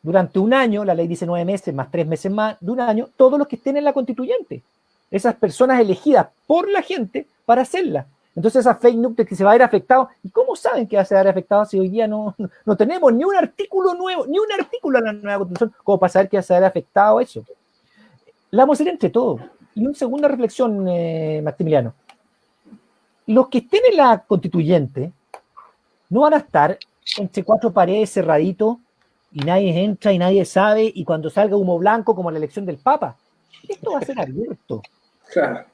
durante un año, la ley dice 9 meses, más 3 meses más de un año, todos los que estén en la constituyente. Esas personas elegidas por la gente para hacerla. Entonces, esa fake news de que se va a ver afectado, ¿y cómo saben que va a ser afectado si hoy día no tenemos ni un artículo nuevo, ni un artículo en la nueva constitución, como para saber que va a ser afectado eso? La vamos a hacer entre todos. Y una segunda reflexión, Maximiliano. Los que estén en la constituyente no van a estar entre 4 paredes cerraditos y nadie entra y nadie sabe, y cuando salga humo blanco como la elección del Papa. Esto va a ser abierto. Claro.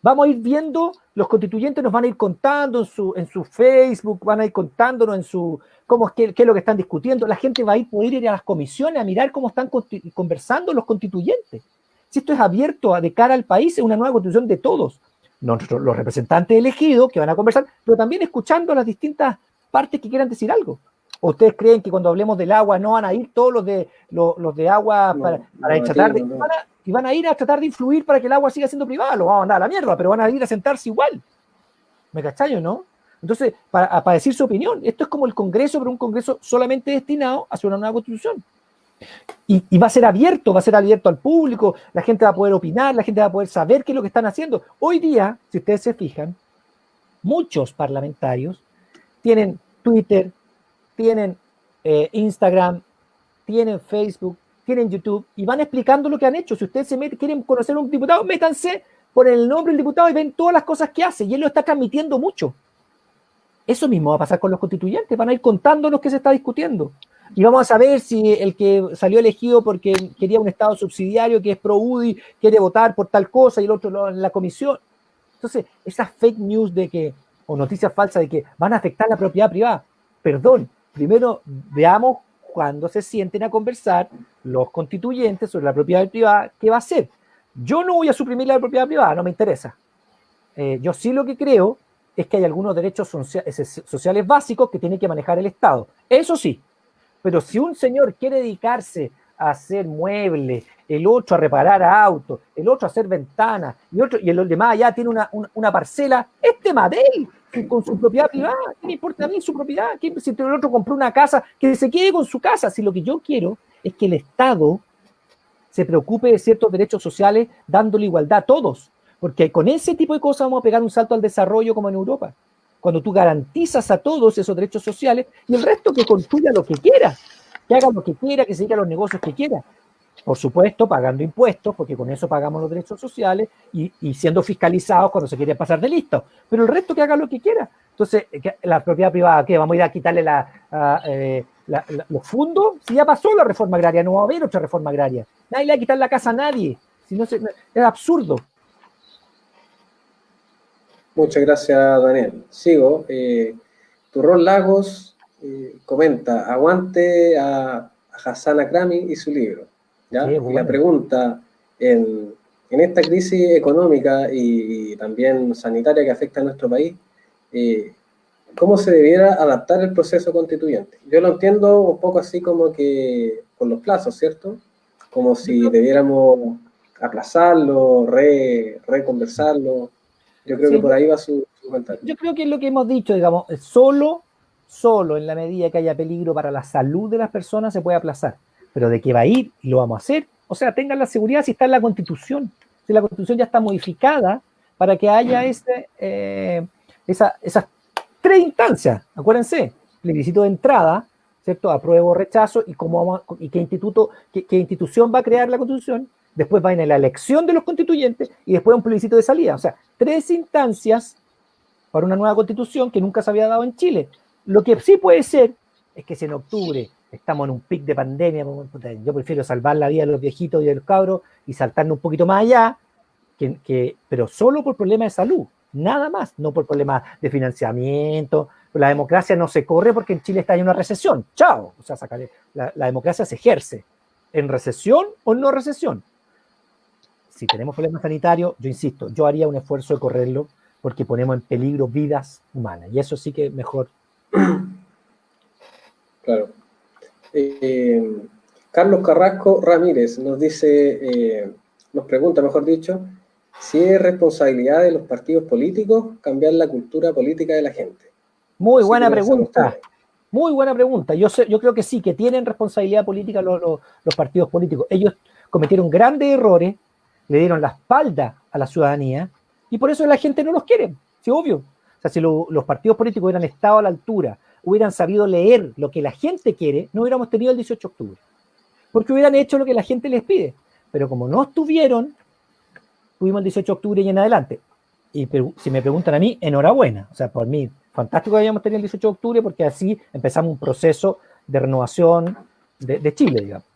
Vamos a ir viendo, los constituyentes nos van a ir contando en su Facebook, van a ir contándonos qué es lo que están discutiendo. La gente va a poder ir a las comisiones a mirar cómo están conversando los constituyentes. Si esto es abierto de cara al país, es una nueva constitución de todos. Los representantes elegidos que van a conversar, pero también escuchando las distintas partes que quieran decir algo. ¿O ustedes creen que cuando hablemos del agua no van a ir todos los de agua y van a ir a tratar de influir para que el agua siga siendo privada? Lo vamos a mandar a la mierda, pero van a ir a sentarse igual. ¿Me cachai o no? Entonces, para decir su opinión, esto es como el Congreso, pero un Congreso solamente destinado a hacer una nueva constitución. Y va a ser abierto al público, la gente va a poder opinar, la gente va a poder saber qué es lo que están haciendo. Hoy día, si ustedes se fijan, muchos parlamentarios tienen Twitter, tienen Instagram, tienen Facebook, tienen YouTube y van explicando lo que han hecho. Si ustedes quieren conocer a un diputado, métanse por el nombre del diputado y ven todas las cosas que hace y él lo está transmitiendo mucho. Eso mismo va a pasar con los constituyentes, van a ir contándonos qué se está discutiendo. Y vamos a saber si el que salió elegido porque quería un Estado subsidiario, que es pro UDI, quiere votar por tal cosa y el otro en la comisión. Entonces, esas fake news o noticias falsas de que van a afectar la propiedad privada, perdón, primero veamos cuando se sienten a conversar los constituyentes sobre la propiedad privada, ¿qué va a hacer? Yo no voy a suprimir la propiedad privada, no me interesa. yo sí lo que creo es que hay algunos derechos sociales básicos que tiene que manejar el Estado. Eso sí, pero si un señor quiere dedicarse a hacer muebles, el otro a reparar autos, el otro a hacer ventanas, y el demás allá tiene una parcela, es tema de él, con su propiedad privada. ¿Qué me importa a mí su propiedad? Si el otro compró una casa, que se quede con su casa. Si lo que yo quiero es que el Estado se preocupe de ciertos derechos sociales dándole igualdad a todos, porque con ese tipo de cosas vamos a pegar un salto al desarrollo como en Europa, cuando tú garantizas a todos esos derechos sociales y el resto que construya lo que quiera, que haga lo que quiera, que se dedique a los negocios que quiera. Por supuesto, pagando impuestos, porque con eso pagamos los derechos sociales y siendo fiscalizados cuando se quiere pasar de listo. Pero el resto que haga lo que quiera. Entonces, la propiedad privada, ¿qué? ¿Vamos a ir a quitarle los fondos? Si ya pasó la reforma agraria, no va a haber otra reforma agraria. Nadie le va a quitar la casa a nadie. Si no es absurdo. Muchas gracias, Daniel. Sigo. Turrón Lagos comenta, aguante a Hassan Akrami y su libro. ¿Ya? Bueno. Y la pregunta, en esta crisis económica y también sanitaria que afecta a nuestro país, ¿cómo se debiera adaptar el proceso constituyente? Yo lo entiendo un poco así como que con los plazos, ¿cierto? Como si debiéramos aplazarlo, reconversarlo. Yo creo que por ahí va su comentario. Yo creo que es lo que hemos dicho, digamos, solo en la medida que haya peligro para la salud de las personas se puede aplazar. Pero de qué va a ir y lo vamos a hacer, o sea, tengan la seguridad si está en la Constitución. Si la Constitución ya está modificada para que haya esas 3 instancias, acuérdense, plebiscito de entrada, ¿cierto? Apruebo o rechazo, y qué institución va a crear la Constitución, después va en la elección de los constituyentes y después un plebiscito de salida. O sea, 3 instancias para una nueva Constitución que nunca se había dado en Chile. Lo que sí puede ser es que si en octubre estamos en un pic de pandemia, yo prefiero salvar la vida de los viejitos y de los cabros y saltarnos un poquito más allá, pero solo por problemas de salud, nada más, no por problemas de financiamiento. La democracia no se corre porque en Chile está en una recesión, chao, o sea, la democracia se ejerce en recesión o no recesión. Si tenemos problemas sanitarios, yo insisto, yo haría un esfuerzo de correrlo porque ponemos en peligro vidas humanas, y eso sí que es mejor. Claro. Carlos Carrasco Ramírez nos dice, nos pregunta, mejor dicho, si es responsabilidad de los partidos políticos cambiar la cultura política de la gente. Muy buena pregunta. Muy buena pregunta. Yo creo que sí, que tienen responsabilidad política los partidos políticos. Ellos cometieron grandes errores, le dieron la espalda a la ciudadanía y por eso la gente no los quiere. Sí, obvio. O sea, si los partidos políticos hubieran estado a la altura, hubieran sabido leer lo que la gente quiere, no hubiéramos tenido el 18 de octubre. Porque hubieran hecho lo que la gente les pide. Pero como no estuvieron, tuvimos el 18 de octubre y en adelante. Y si me preguntan a mí, enhorabuena. O sea, por mí, fantástico que hayamos tenido el 18 de octubre porque así empezamos un proceso de renovación de Chile, digamos.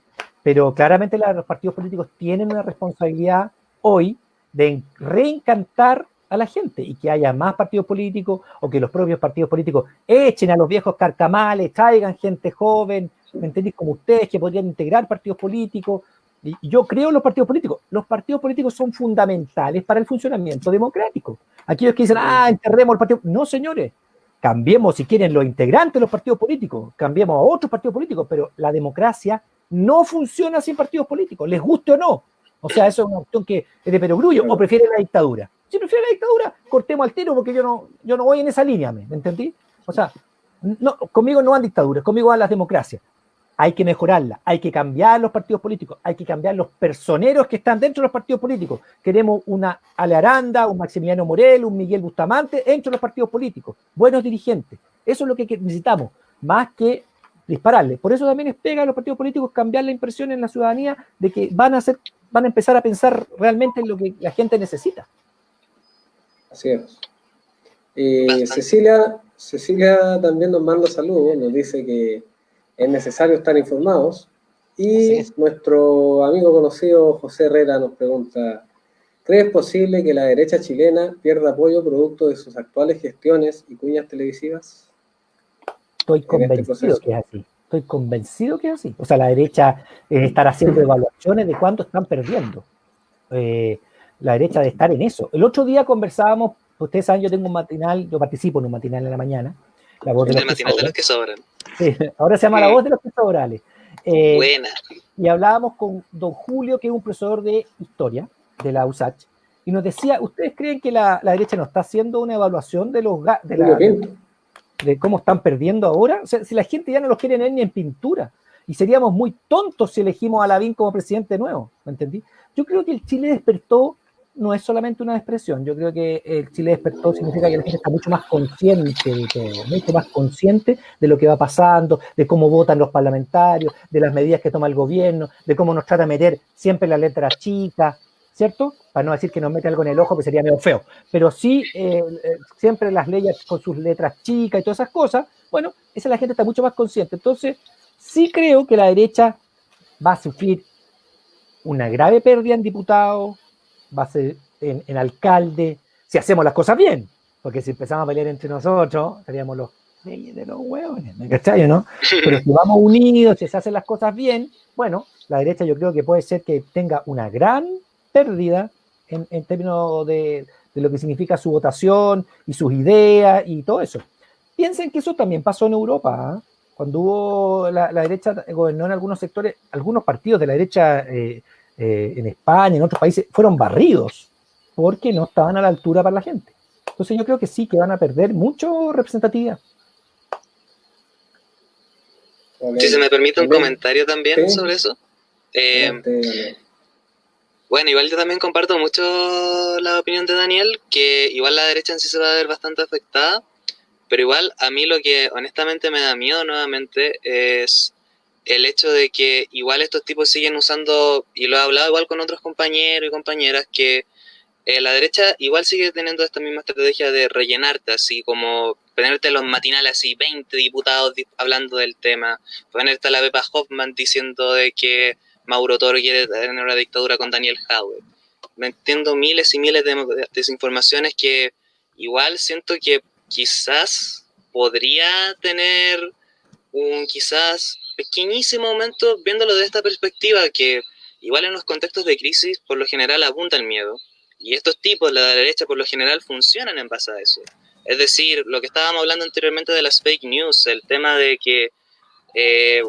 Pero claramente los partidos políticos tienen una responsabilidad hoy de reencantar a la gente y que haya más partidos políticos o que los propios partidos políticos echen a los viejos carcamales, traigan gente joven, ¿me entendéis? Como ustedes que podrían integrar partidos políticos. Y yo creo en los partidos políticos. Los partidos políticos son fundamentales para el funcionamiento democrático. Aquellos que dicen, enterremos el partido. No, señores. Cambiemos, si quieren, los integrantes de los partidos políticos. Cambiemos a otros partidos políticos. Pero la democracia no funciona sin partidos políticos, les guste o no. O sea, eso es una opción que es de perogrullo. Claro. O prefiere la dictadura. Si prefiere la dictadura, cortemos al tiro porque yo no voy en esa línea, ¿me entendí? O sea, no, conmigo no van dictaduras, conmigo van las democracias. Hay que mejorarla, hay que cambiar los partidos políticos, hay que cambiar los personeros que están dentro de los partidos políticos. Queremos una Ale Aranda, un Maximiliano Morel, un Miguel Bustamante dentro de los partidos políticos, buenos dirigentes. Eso es lo que necesitamos, más que dispararle. Por eso también es pega a los partidos políticos cambiar la impresión en la ciudadanía de que van a empezar a pensar realmente en lo que la gente necesita. Así es. Cecilia también nos manda saludos, nos dice que es necesario estar informados. Y nuestro amigo conocido José Herrera nos pregunta, ¿crees posible que la derecha chilena pierda apoyo producto de sus actuales gestiones y cuñas televisivas? Estoy convencido que es así. Estoy convencido que es así. O sea, la derecha estar haciendo evaluaciones de cuánto están perdiendo. La derecha de estar en eso. El otro día conversábamos Ustedes saben, yo tengo un matinal, yo participo en un matinal en la mañana. La voz de El matinal de los que sobran. Sí, ahora se llama La Voz de los que sobrales. Buena. Y hablábamos con don Julio, que es un profesor de historia de la USACH, y nos decía, ¿ustedes creen que la derecha no está haciendo una evaluación de de cómo están perdiendo ahora? O sea, si la gente ya no los quiere ni en pintura, y seríamos muy tontos si elegimos a Lavín como presidente nuevo, ¿me entendí? Yo creo que el Chile despertó no es solamente una expresión, yo creo que el Chile despertó significa que la gente está mucho más consciente de todo, mucho más consciente de lo que va pasando, de cómo votan los parlamentarios, de las medidas que toma el gobierno, de cómo nos trata de meter siempre la letra chica, ¿cierto? Para no decir que nos mete algo en el ojo, que sería medio feo, pero sí siempre las leyes con sus letras chicas y todas esas cosas, bueno, esa la gente está mucho más consciente. Entonces, sí creo que la derecha va a sufrir una grave pérdida en diputados, va a ser en alcalde, si hacemos las cosas bien, porque si empezamos a pelear entre nosotros, seríamos los de los hueones, ¿me cachai, no? Pero si vamos unidos, si se hacen las cosas bien, bueno, la derecha yo creo que puede ser que tenga una gran pérdida en términos de lo que significa su votación y sus ideas y todo eso. Piensen que eso también pasó en Europa, ¿eh? Cuando hubo la derecha gobernó en algunos sectores, algunos partidos de la derecha en España, en otros países, fueron barridos porque no estaban a la altura para la gente. Entonces yo creo que sí, que van a perder mucho representatividad. Si se me permite un comentario también sobre eso. Bueno, igual yo también comparto mucho la opinión de Daniel, que igual la derecha en sí se va a ver bastante afectada, pero igual a mí lo que honestamente me da miedo nuevamente es el hecho de que igual estos tipos siguen usando, y lo he hablado igual con otros compañeros y compañeras, que la derecha igual sigue teniendo esta misma estrategia de rellenarte, así como ponerte los matinales así, 20 diputados hablando del tema, ponerte a la Pepa Hoffman diciendo de que Mauro Toro quiere tener una dictadura con Daniel Jadwe. Me entiendo miles y miles de desinformaciones que igual siento que quizás podría tener un quizás pequeñísimo aumento viéndolo de esta perspectiva, que igual en los contextos de crisis por lo general abunda el miedo, y estos tipos, la derecha por lo general, funcionan en base a eso. Es decir, lo que estábamos hablando anteriormente de las fake news, el tema de que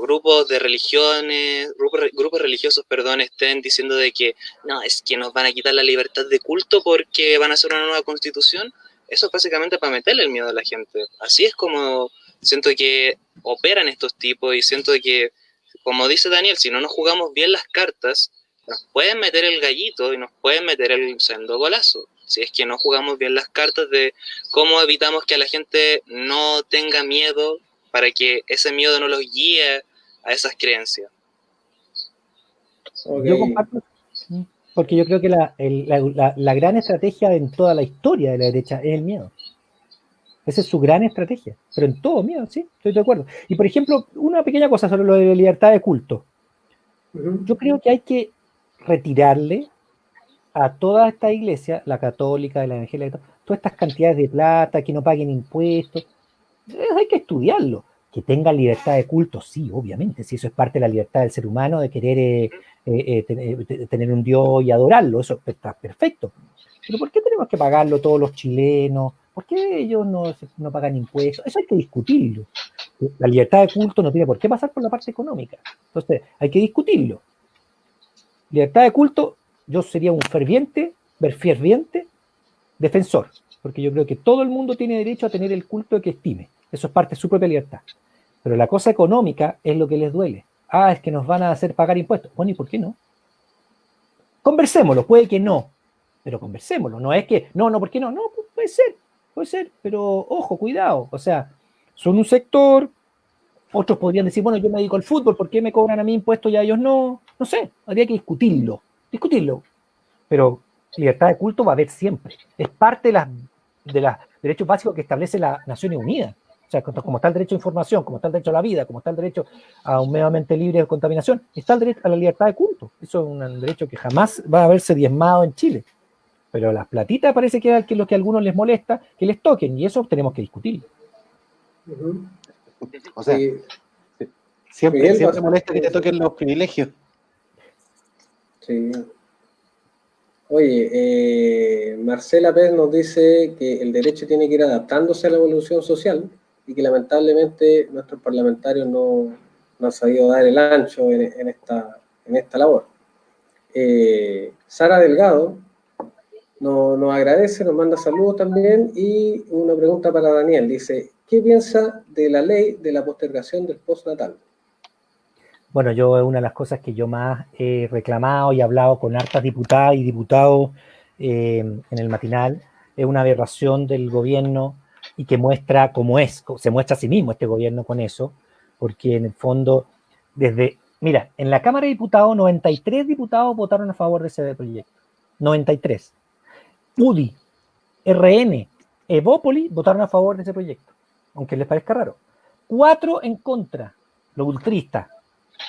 grupos de religiones, grupos religiosos, perdón, estén diciendo de que no, es que nos van a quitar la libertad de culto porque van a hacer una nueva constitución. Eso es básicamente para meterle el miedo a la gente. Así es como siento que operan estos tipos, y siento que, como dice Daniel, si no nos jugamos bien las cartas, nos pueden meter el gallito y nos pueden meter el sendo golazo. Si es que no jugamos bien las cartas de cómo evitamos que a la gente no tenga miedo, para que ese miedo no los guíe a esas creencias. Okay. Yo comparto, porque yo creo que la gran estrategia en toda la historia de la derecha es el miedo. Esa es su gran estrategia, pero en todo miedo, sí, estoy de acuerdo. Y por ejemplo, una pequeña cosa sobre lo de la libertad de culto. Yo creo que hay que retirarle a toda esta iglesia, la católica, la evangélica, todas estas cantidades de plata, que no paguen impuestos. Hay que estudiarlo. Que tenga libertad de culto, sí, obviamente, si eso es parte de la libertad del ser humano, de querer tener un Dios y adorarlo, eso está perfecto. Pero ¿por qué tenemos que pagarlo todos los chilenos? ¿Por qué ellos no pagan impuestos? Eso hay que discutirlo. La libertad de culto no tiene por qué pasar por la parte económica. Entonces, hay que discutirlo. Libertad de culto, yo sería un ferviente defensor, porque yo creo que todo el mundo tiene derecho a tener el culto que estime. Eso es parte de su propia libertad. Pero la cosa económica es lo que les duele. Ah, es que nos van a hacer pagar impuestos. Bueno, ¿y por qué no? Conversémoslo, puede que no, pero conversémoslo. No es que, no, ¿por qué no? No, puede ser, pero ojo, cuidado. O sea, son un sector, otros podrían decir, bueno, yo me dedico al fútbol, ¿por qué me cobran a mí impuestos y a ellos no? No sé, habría que discutirlo. Pero libertad de culto va a haber siempre. Es parte de los derechos básicos que establece la Naciones Unidas. O sea, como está el derecho a información, como está el derecho a la vida, como está el derecho a un medio ambiente libre de contaminación, está el derecho a la libertad de culto. Eso es un derecho que jamás va a verse diezmado en Chile. Pero las platitas parece que es lo que a algunos les molesta, que les toquen, y eso tenemos que discutirlo. O sea, siempre molesta que te toquen los privilegios. Sí. Oye, Marcela Pérez nos dice que el derecho tiene que ir adaptándose a la evolución social y que lamentablemente nuestros parlamentarios no han sabido dar el ancho en esta labor. Sara Delgado nos agradece, nos manda saludos también y una pregunta para Daniel. Dice, ¿qué piensa de la ley de la postergación del postnatal? Bueno, yo es una de las cosas que yo más he reclamado y hablado con hartas diputadas y diputados en el matinal. Es una aberración del gobierno y que muestra cómo es, se muestra a sí mismo este gobierno con eso, porque en el fondo, mira, en la Cámara de Diputados, 93 diputados votaron a favor de ese proyecto. 93. UDI, RN, Evópoli votaron a favor de ese proyecto, aunque les parezca raro. 4 en contra, los ultristas,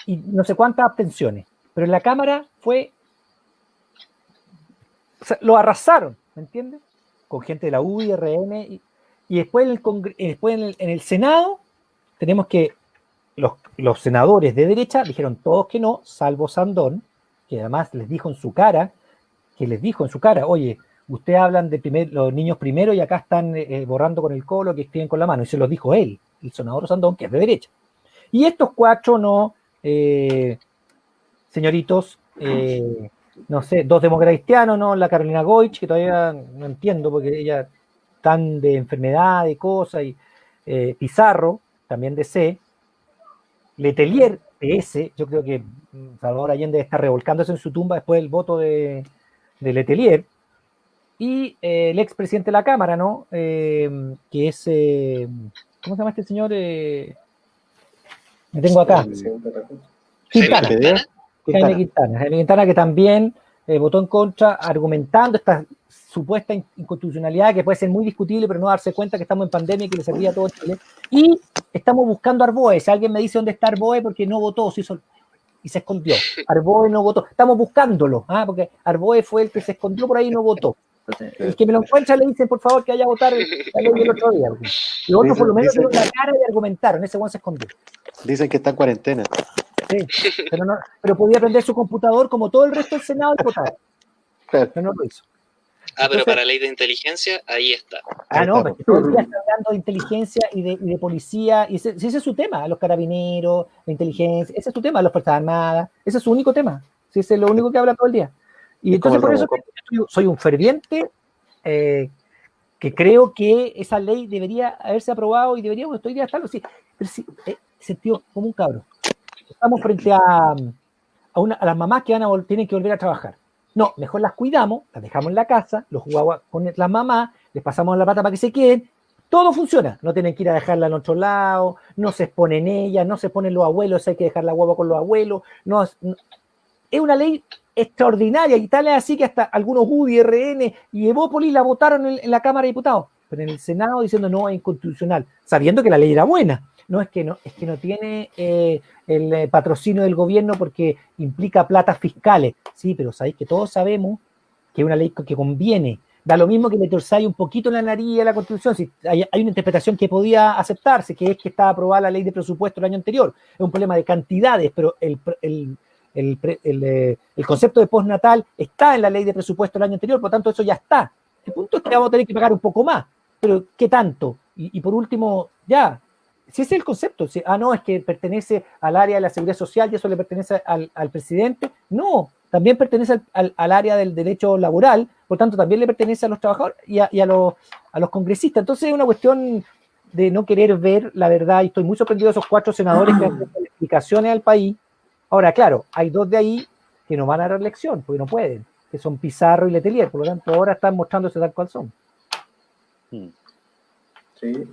y no sé cuántas abstenciones, pero en la Cámara fue, o sea, lo arrasaron, ¿me entiendes? Con gente de la UDI, RN, y después, en el Senado tenemos que los senadores de derecha dijeron todos que no, salvo Sandón, que además les dijo en su cara, oye, ustedes hablan de los niños primero y acá están borrando con el codo que escriben con la mano, y se los dijo él, el senador Sandón, que es de derecha. Y estos 4 no, señoritos, no sé, 2 democristianos, ¿no? La Carolina Goich, que todavía no entiendo porque ella tan de enfermedad, de cosas, y Pizarro, también de C, Letelier, PS, yo creo que Salvador Allende está revolcándose en su tumba después del voto de Letelier, y el expresidente de la Cámara, ¿no? Que es, ¿cómo se llama este señor? Me tengo acá. Quintana. Jaime Quintana, que también votó en contra, argumentando esta supuesta inconstitucionalidad que puede ser muy discutible, pero no darse cuenta que estamos en pandemia y que le servía a todo Chile. Y estamos buscando a Arboe. Si alguien me dice dónde está Arboe, porque no votó, y se escondió. Arboe no votó. Estamos buscándolo, porque Arboe fue el que se escondió por ahí y no votó. Entonces, el que me lo encuentra le dicen, por favor, que vaya a votar la ley del otro día. Los otros por lo menos dieron la cara y argumentaron. Ese Juan se escondió. Dicen que está en cuarentena. Sí, pero podía prender su computador como todo el resto del Senado y votar. Pero no lo hizo. Pero para ley de inteligencia, ahí está. No, porque todo el día está hablando de inteligencia y de policía, y ese es su tema, los carabineros, la inteligencia, ese es su tema, las Fuerzas Armadas, ese es su único tema, ese es lo único que habla todo el día. Y entonces por eso soy un ferviente que creo que esa ley debería haberse aprobado y deberíamos hoy día estarlo, sí, pero sí, sentido como un cabro. Estamos frente a las mamás que tienen que volver a trabajar. No, mejor las cuidamos, las dejamos en la casa, los jugamos con las mamás, les pasamos la plata para que se queden, todo funciona. No tienen que ir a dejarla en otro lado, no se exponen ellas, no se ponen los abuelos, hay que dejar la guagua con los abuelos. Es una ley extraordinaria y tal es así que hasta algunos UDI, RN y Evópolis la votaron en la Cámara de Diputados, pero en el Senado diciendo no, es inconstitucional, sabiendo que la ley era buena. No, es que no tiene el patrocinio del gobierno porque implica platas fiscales. Sí, pero sabéis que todos sabemos que es una ley que conviene. Da lo mismo que le torzáis un poquito en la nariz a la Constitución. Si hay una interpretación que podía aceptarse, que es que estaba aprobada la ley de presupuesto el año anterior. Es un problema de cantidades, pero el concepto de postnatal está en la ley de presupuesto el año anterior, por lo tanto eso ya está. El punto es que vamos a tener que pagar un poco más, pero ¿qué tanto? Y por último, ya, si ese es el concepto, no, es que pertenece al área de la seguridad social y eso le pertenece al presidente, no, también pertenece al área del derecho laboral, por tanto también le pertenece a los trabajadores y a los congresistas. Entonces es una cuestión de no querer ver la verdad, y estoy muy sorprendido de esos 4 senadores que han hecho explicaciones al país. Ahora, claro, hay 2 de ahí que no van a la reelección, porque no pueden, que son Pizarro y Letelier, por lo tanto ahora están mostrándose tal cual son. Sí.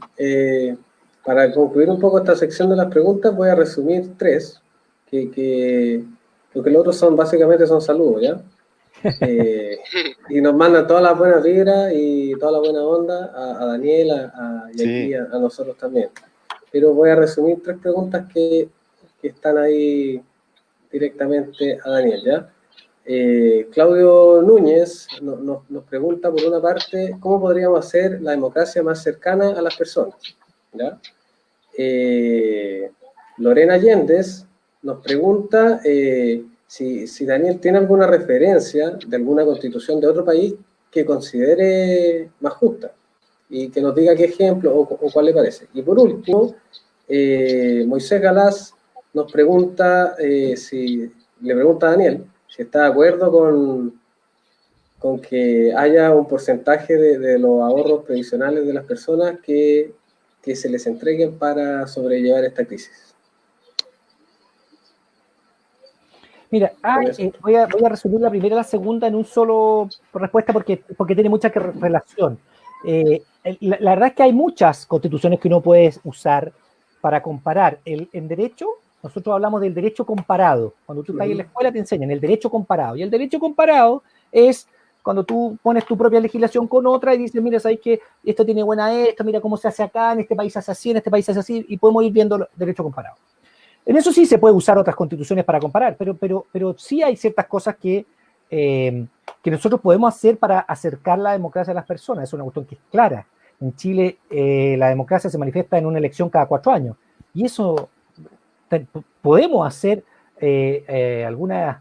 Para concluir un poco esta sección de las preguntas, voy a resumir 3, porque los otros básicamente son saludos, ¿ya? Y nos mandan todas las buenas vibras y toda la buena onda a Daniel y aquí a nosotros también. Pero voy a resumir 3 preguntas que están ahí directamente a Daniel, ¿ya? Claudio Núñez nos pregunta, por una parte, ¿cómo podríamos hacer la democracia más cercana a las personas? ¿Ya? Lorena Allendez nos pregunta si Daniel tiene alguna referencia de alguna constitución de otro país que considere más justa y que nos diga qué ejemplo o cuál le parece. Y por último, Moisés Galás nos pregunta, le pregunta a Daniel si está de acuerdo con que haya un porcentaje de los ahorros previsionales de las personas que se les entreguen para sobrellevar esta crisis. Mira, voy a resumir la primera y la segunda en un solo respuesta porque tiene mucha relación. La verdad es que hay muchas constituciones que uno puede usar para comparar. En derecho, nosotros hablamos del derecho comparado. Cuando tú estás en la escuela te enseñan el derecho comparado. Y el derecho comparado es cuando tú pones tu propia legislación con otra y dices, mira, ¿sabes qué? Esto tiene buena esto, mira cómo se hace acá, en este país se hace así, en este país se hace así, y podemos ir viendo el derecho comparado. En eso sí se puede usar otras constituciones para comparar, pero sí hay ciertas cosas que nosotros podemos hacer para acercar la democracia a las personas. Es una cuestión que es clara. En Chile la democracia se manifiesta en una elección cada 4 años. Y eso podemos hacer algunos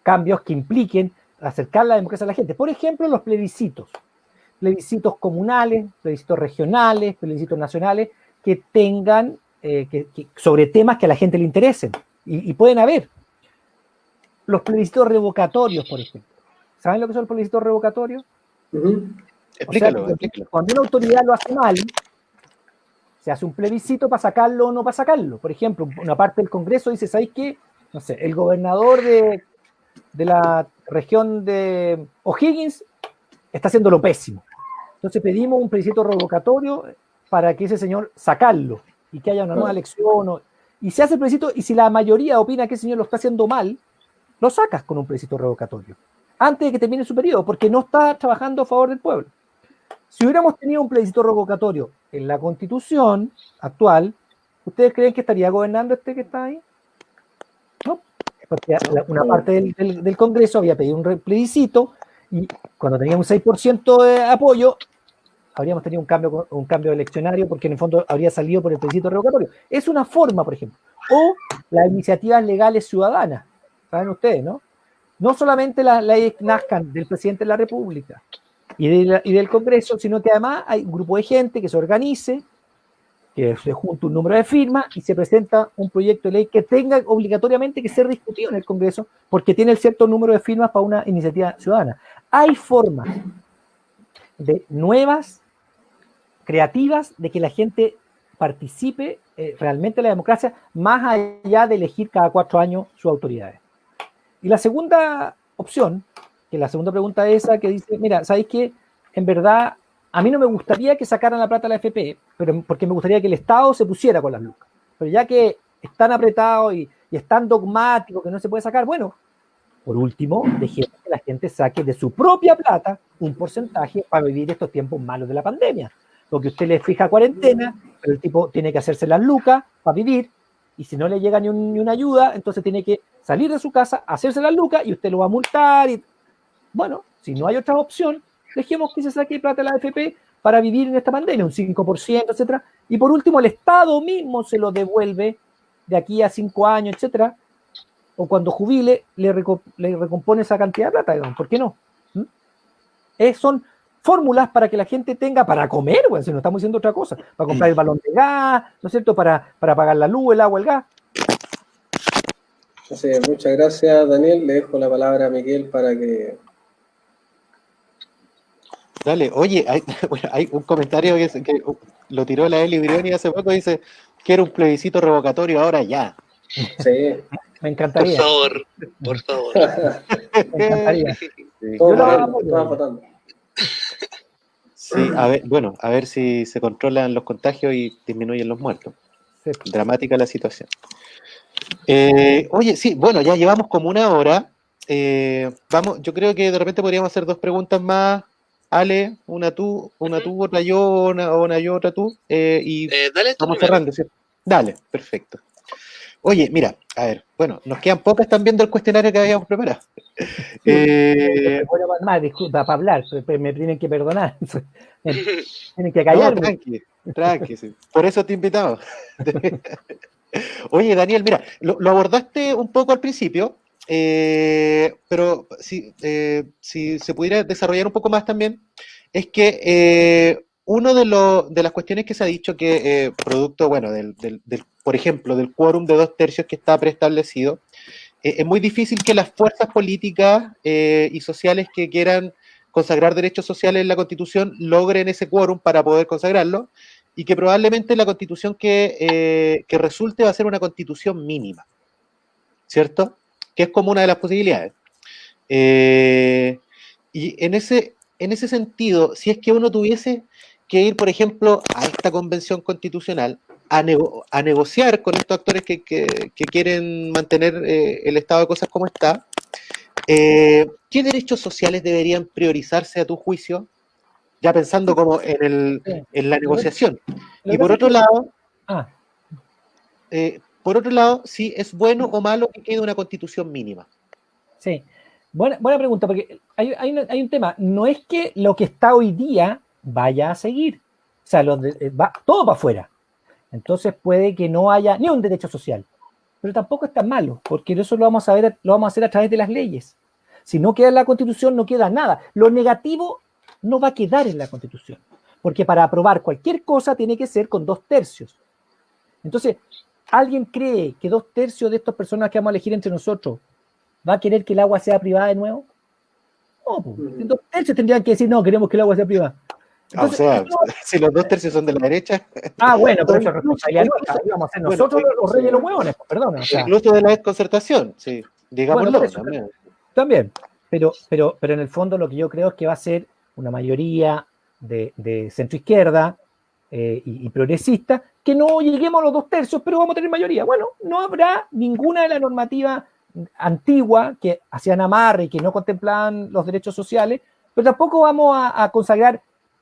cambios que impliquen acercar la democracia a la gente. Por ejemplo, los plebiscitos comunales, plebiscitos regionales, plebiscitos nacionales, que tengan sobre temas que a la gente le interesen. Y pueden haber. Los plebiscitos revocatorios, por ejemplo. ¿Saben lo que son los plebiscitos revocatorios? Explícalo, o sea, explícalo. Cuando una autoridad lo hace mal, se hace un plebiscito para sacarlo o no para sacarlo. Por ejemplo, una parte del Congreso dice, ¿sabéis qué? No sé, el gobernador de la región de O'Higgins está haciéndolo pésimo. Entonces pedimos un plebiscito revocatorio para que ese señor sacarlo y que haya una nueva elección. Y se hace el plebiscito, y si la mayoría opina que ese señor lo está haciendo mal, lo sacas con un plebiscito revocatorio antes de que termine su periodo, porque no está trabajando a favor del pueblo. Si hubiéramos tenido un plebiscito revocatorio en la Constitución actual, ¿ustedes creen que estaría gobernando este que está ahí? No, porque una parte del Congreso había pedido un plebiscito y cuando teníamos un 6% de apoyo, habríamos tenido un cambio eleccionario porque en el fondo habría salido por el plebiscito revocatorio. Es una forma, por ejemplo. O las iniciativas legales ciudadanas. Saben ustedes, ¿no? No solamente las leyes nazcan del presidente de la República y del Congreso, sino que además hay un grupo de gente que se organice, que se junta un número de firmas y se presenta un proyecto de ley que tenga obligatoriamente que ser discutido en el Congreso porque tiene el cierto número de firmas para una iniciativa ciudadana. Hay formas de nuevas, creativas, de que la gente participe realmente en la democracia, más allá de elegir cada 4 años sus autoridades. Y la segunda opción, que la segunda pregunta es esa que dice, mira, ¿sabéis qué? En verdad, a mí no me gustaría que sacaran la plata a la AFP, pero porque me gustaría que el Estado se pusiera con las lucas. Pero ya que es tan apretado y es tan dogmático que no se puede sacar, bueno, por último, dejemos que la gente saque de su propia plata un porcentaje para vivir estos tiempos malos de la pandemia. Porque usted le fija cuarentena, pero el tipo tiene que hacerse las lucas para vivir, y si no le llega ni una ayuda, entonces tiene que salir de su casa, hacerse las lucas, y usted lo va a multar. Bueno, si no hay otra opción, dejemos que se saque plata a la AFP para vivir en esta pandemia, un 5%, etcétera. Y por último, el Estado mismo se lo devuelve de aquí a 5 años, etcétera, o cuando jubile, le recompone esa cantidad de plata, digamos. ¿Por qué no? Son fórmulas para que la gente tenga para comer, bueno, si no estamos diciendo otra cosa, para comprar el balón de gas, ¿no es cierto?, para pagar la luz, el agua, el gas. Entonces, muchas gracias, Daniel. Le dejo la palabra a Miguel para que... Dale, oye, hay un comentario que lo tiró la Eli Brioni hace poco, dice, quiero un plebiscito revocatorio ahora ya. Sí. Me encantaría. Por favor. Me encantaría. Sí. Todos votando. Sí, a ver si se controlan los contagios y disminuyen los muertos. Sí. Dramática la situación. Oye, sí, bueno, ya llevamos como 1 hora. Vamos, yo creo que de repente podríamos hacer 2 preguntas más. Ale, una tú, otra yo, una yo, otra tú. Y dale tú vamos primero. cerrando, ¿cierto? Dale, perfecto. Oye, mira, a ver, bueno, nos quedan pocas también del cuestionario que habíamos preparado. Bueno, más, disculpa, para hablar, me tienen que perdonar. Tienen que callarme. No, tranqui, sí. Por eso te he invitado. Oye, Daniel, mira, lo abordaste un poco al principio, pero si se pudiera desarrollar un poco más también, es que uno de las cuestiones que se ha dicho que producto, bueno, por ejemplo, del quórum de 2/3 que está preestablecido, es muy difícil que las fuerzas políticas y sociales que quieran consagrar derechos sociales en la Constitución logren ese quórum para poder consagrarlo, y que probablemente la Constitución que resulte va a ser una Constitución mínima, ¿cierto? Que es como una de las posibilidades. Y en ese sentido, si es que uno tuviese que ir, por ejemplo, a esta convención constitucional a negociar con estos actores que quieren mantener el estado de cosas como está, ¿qué derechos sociales deberían priorizarse a tu juicio? Ya pensando como en la negociación. Y por otro lado, si es bueno o malo que quede una constitución mínima. Sí, buena pregunta, porque hay un tema. No es que lo que está hoy día vaya a seguir. O sea, va todo para afuera. Entonces puede que no haya ni un derecho social. Pero tampoco es tan malo, porque eso lo vamos a hacer a través de las leyes. Si no queda en la Constitución, no queda nada. Lo negativo no va a quedar en la Constitución, porque para aprobar cualquier cosa tiene que ser con 2/3. Entonces, ¿alguien cree que 2/3 de estas personas que vamos a elegir entre nosotros va a querer que el agua sea privada de nuevo? No, pues, 2/3 tendrían que decir, no, queremos que el agua sea privada. Entonces, si los 2/3 son de la derecha. Bueno, pero eso es responsabilidad nuestra. Ahí vamos a ser nosotros los reyes de los huevones, perdón. O sea, incluso de la desconcertación, sí, digámoslo. Bueno, también. Pero en el fondo lo que yo creo es que va a ser una mayoría de centro-izquierda y progresista, que no lleguemos a los 2/3, pero vamos a tener mayoría. Bueno, no habrá ninguna de la normativa antigua que hacían amarre y que no contemplaban los derechos sociales, pero tampoco vamos a consagrar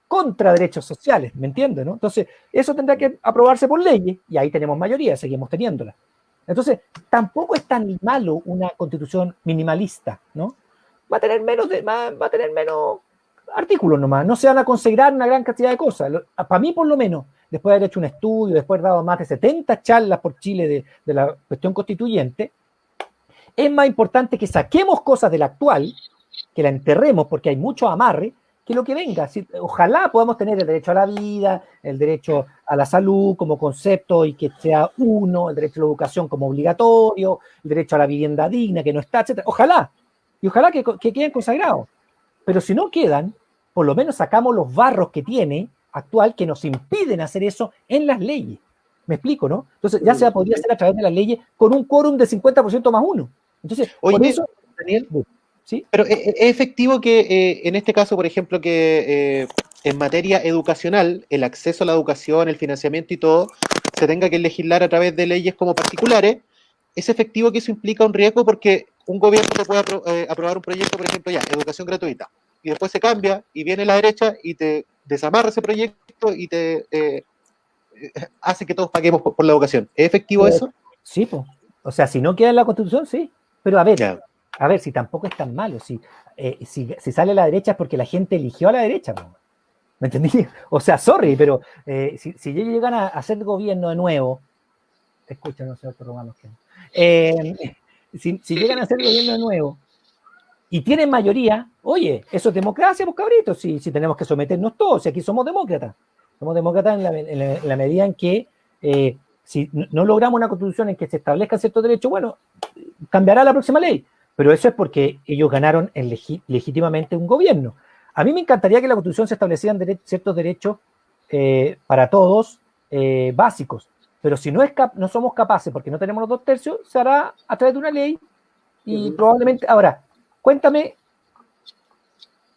contra derechos sociales, ¿me entiendes? ¿No? Entonces, eso tendrá que aprobarse por leyes, y ahí tenemos mayoría, seguimos teniéndola. Entonces, tampoco es tan malo una constitución minimalista, ¿no? Va a tener menos artículos nomás, no se van a consagrar una gran cantidad de cosas. Para mí, por lo menos, después de haber hecho un estudio, después de haber dado más de 70 charlas por Chile de la cuestión constituyente, es más importante que saquemos cosas de la actual, que la enterremos porque hay mucho amarre, que lo que venga. Ojalá podamos tener el derecho a la vida, el derecho a la salud como concepto y que sea uno, el derecho a la educación como obligatorio, el derecho a la vivienda digna que no está, etc. Ojalá, y ojalá que queden consagrados. Pero si no quedan, por lo menos sacamos los barros que tiene actual que nos impiden hacer eso en las leyes. ¿Me explico, no? Entonces ya se podría hacer a través de las leyes con un quórum de 50% más uno. Entonces, oye, por eso, Daniel, ¿sí? Pero es efectivo que en este caso, por ejemplo, que en materia educacional, el acceso a la educación, el financiamiento y todo, se tenga que legislar a través de leyes como particulares. Es efectivo que eso implica un riesgo, porque un gobierno te puede aprobar un proyecto, por ejemplo, educación gratuita, y después se cambia y viene la derecha y te desamarra ese proyecto y te hace que todos paguemos por la educación. ¿Es efectivo eso? Sí, pues. O sea, si no queda en la Constitución, sí. Pero a ver, si tampoco es tan malo. Si sale a la derecha es porque la gente eligió a la derecha, ¿no? ¿Me entendí? O sea, sorry, pero si ellos llegan a hacer gobierno de nuevo, escucha, no sé, otro romano que si llegan a hacer gobierno de nuevo y tienen mayoría, oye, eso es democracia, pues cabritos, si tenemos que someternos todos, si aquí somos demócratas. Somos demócratas en la medida en que si no logramos una constitución en que se establezcan ciertos derechos, bueno, cambiará la próxima ley. Pero eso es porque ellos ganaron legítimamente un gobierno. A mí me encantaría que en la Constitución se establecieran ciertos derechos para todos básicos, pero si no somos capaces, porque no tenemos los 2/3, se hará a través de una ley y probablemente... Ahora, cuéntame,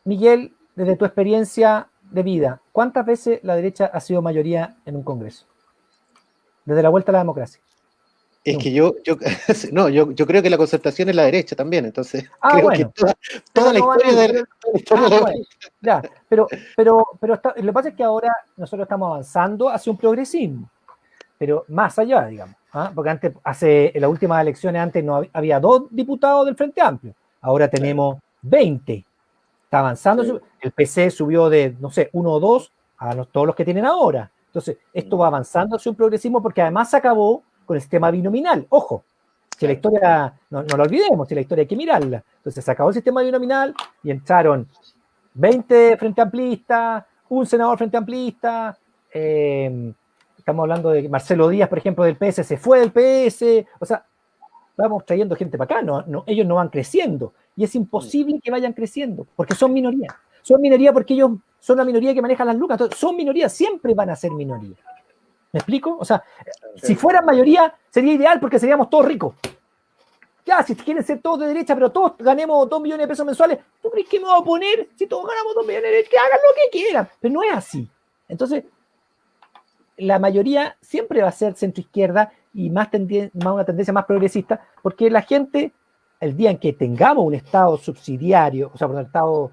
Miguel, desde tu experiencia de vida, ¿cuántas veces la derecha ha sido mayoría en un Congreso? Desde la vuelta a la democracia. Es que yo creo que la concertación es la derecha también, entonces creo bueno. que toda la historia de la historia bueno, ya, pero lo que pasa es que ahora nosotros estamos avanzando hacia un progresismo, pero más allá, digamos, porque antes, en las últimas elecciones antes no había 2 diputados del Frente Amplio, ahora tenemos 20, está avanzando, sí. El PC subió de, no sé, 1 o 2 a todos los que tienen ahora, entonces esto va avanzando hacia un progresismo porque además se acabó con el sistema binominal. Ojo, Si la historia, no la olvidemos, si la historia hay que mirarla. Entonces se acabó el sistema binominal y entraron 20 frente amplistas, un senador frente amplista, estamos hablando de Marcelo Díaz, por ejemplo, del PS, se fue del PS, o sea, vamos trayendo gente para acá, ellos no van creciendo, y es imposible que vayan creciendo, porque son minoría porque ellos son la minoría que maneja las lucas, entonces son minorías, siempre van a ser minoría. ¿Me explico? O sea, si fueran mayoría, sería ideal porque seríamos todos ricos. Ya, si quieren ser todos de derecha, pero todos ganemos 2 millones de pesos mensuales, ¿tú crees que me voy a oponer si todos ganamos 2 millones de derecha? Que hagan lo que quieran, pero no es así. Entonces, la mayoría siempre va a ser centroizquierda y más una tendencia más progresista, porque la gente, el día en que tengamos un Estado subsidiario, o sea, un Estado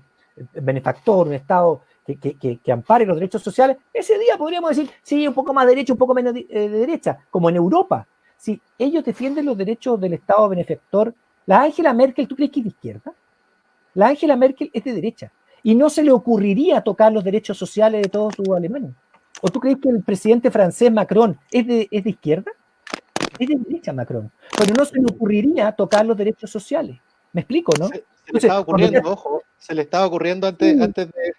benefactor, un Estado que ampare los derechos sociales, ese día podríamos decir, sí, un poco más de derecha, un poco menos de derecha, como en Europa. Si ellos defienden los derechos del Estado benefactor, la Angela Merkel, ¿tú crees que es de izquierda? La Angela Merkel es de derecha y no se le ocurriría tocar los derechos sociales de todos sus alemanes. ¿O tú crees que el presidente francés Macron es de izquierda? Es de derecha Macron, pero no se le ocurriría tocar los derechos sociales. ¿Me explico, no? Se le estaba ocurriendo, ojo, se le estaba ocurriendo antes de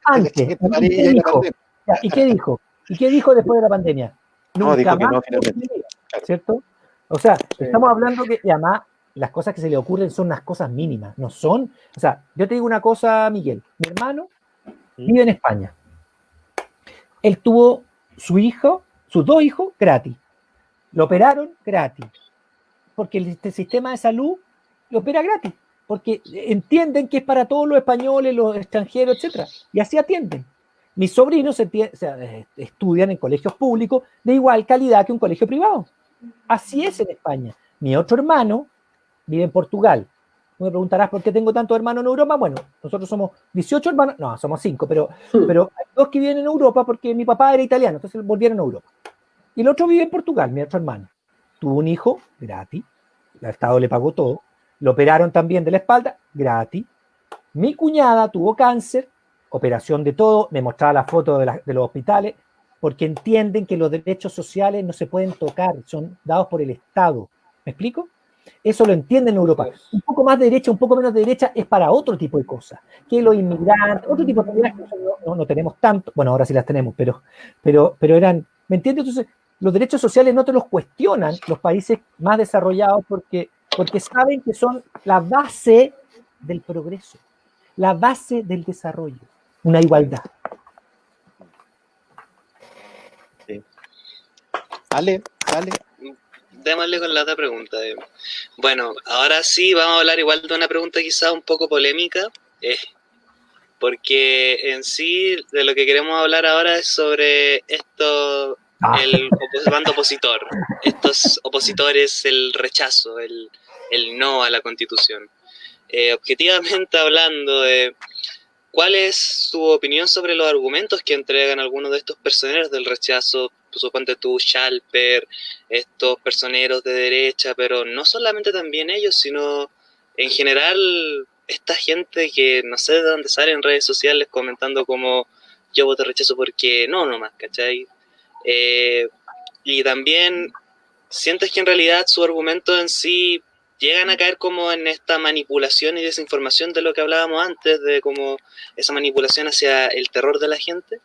¿Y qué dijo? ¿Y qué dijo después de la pandemia? No, dijo que no, finalmente. ¿Cierto? O sea, estamos hablando que además las cosas que se le ocurren son unas cosas mínimas, no son. O sea, yo te digo una cosa, Miguel. Mi hermano vive en España. Él tuvo sus 2 hijos gratis. Lo operaron gratis. Porque el sistema de salud lo opera gratis. Porque entienden que es para todos los españoles, los extranjeros, etc. Y así atienden. Mis sobrinos estudian en colegios públicos de igual calidad que un colegio privado. Así es en España. Mi otro hermano vive en Portugal. Tú me preguntarás por qué tengo tantos hermanos en Europa. Bueno, nosotros somos 18 hermanos, no, somos 5, pero hay 2 que viven en Europa porque mi papá era italiano, entonces volvieron a Europa. Y el otro vive en Portugal, mi otro hermano. Tuvo un hijo gratis, el Estado le pagó todo, lo operaron también de la espalda, gratis. Mi cuñada tuvo cáncer, operación de todo, me mostraba la foto de los hospitales, porque entienden que los derechos sociales no se pueden tocar, son dados por el Estado. ¿Me explico? Eso lo entienden en Europa. Un poco más de derecha, un poco menos de derecha es para otro tipo de cosas. Que los inmigrantes, otro tipo de cosas que no tenemos tanto, bueno, ahora sí las tenemos, pero eran, ¿me entiendes? Entonces, los derechos sociales no te los cuestionan los países más desarrollados porque saben que son la base del progreso, la base del desarrollo, una igualdad. Sí. Dale. Démosle con la otra pregunta. Bueno, ahora sí vamos a hablar igual de una pregunta quizá un poco polémica, porque en sí de lo que queremos hablar ahora es sobre esto, el bando opositor, estos opositores, el rechazo, el no a la Constitución. Objetivamente hablando, ¿cuál es su opinión sobre los argumentos que entregan algunos de estos personeros del rechazo? Suponte tú, Schalper, estos personeros de derecha, pero no solamente también ellos, sino en general esta gente que no sé de dónde sale en redes sociales comentando como yo voto rechazo porque no nomás, ¿cachai? Y también sientes que en realidad su argumento en sí llegan a caer como en esta manipulación y desinformación de lo que hablábamos antes, de como esa manipulación hacia el terror de la gente.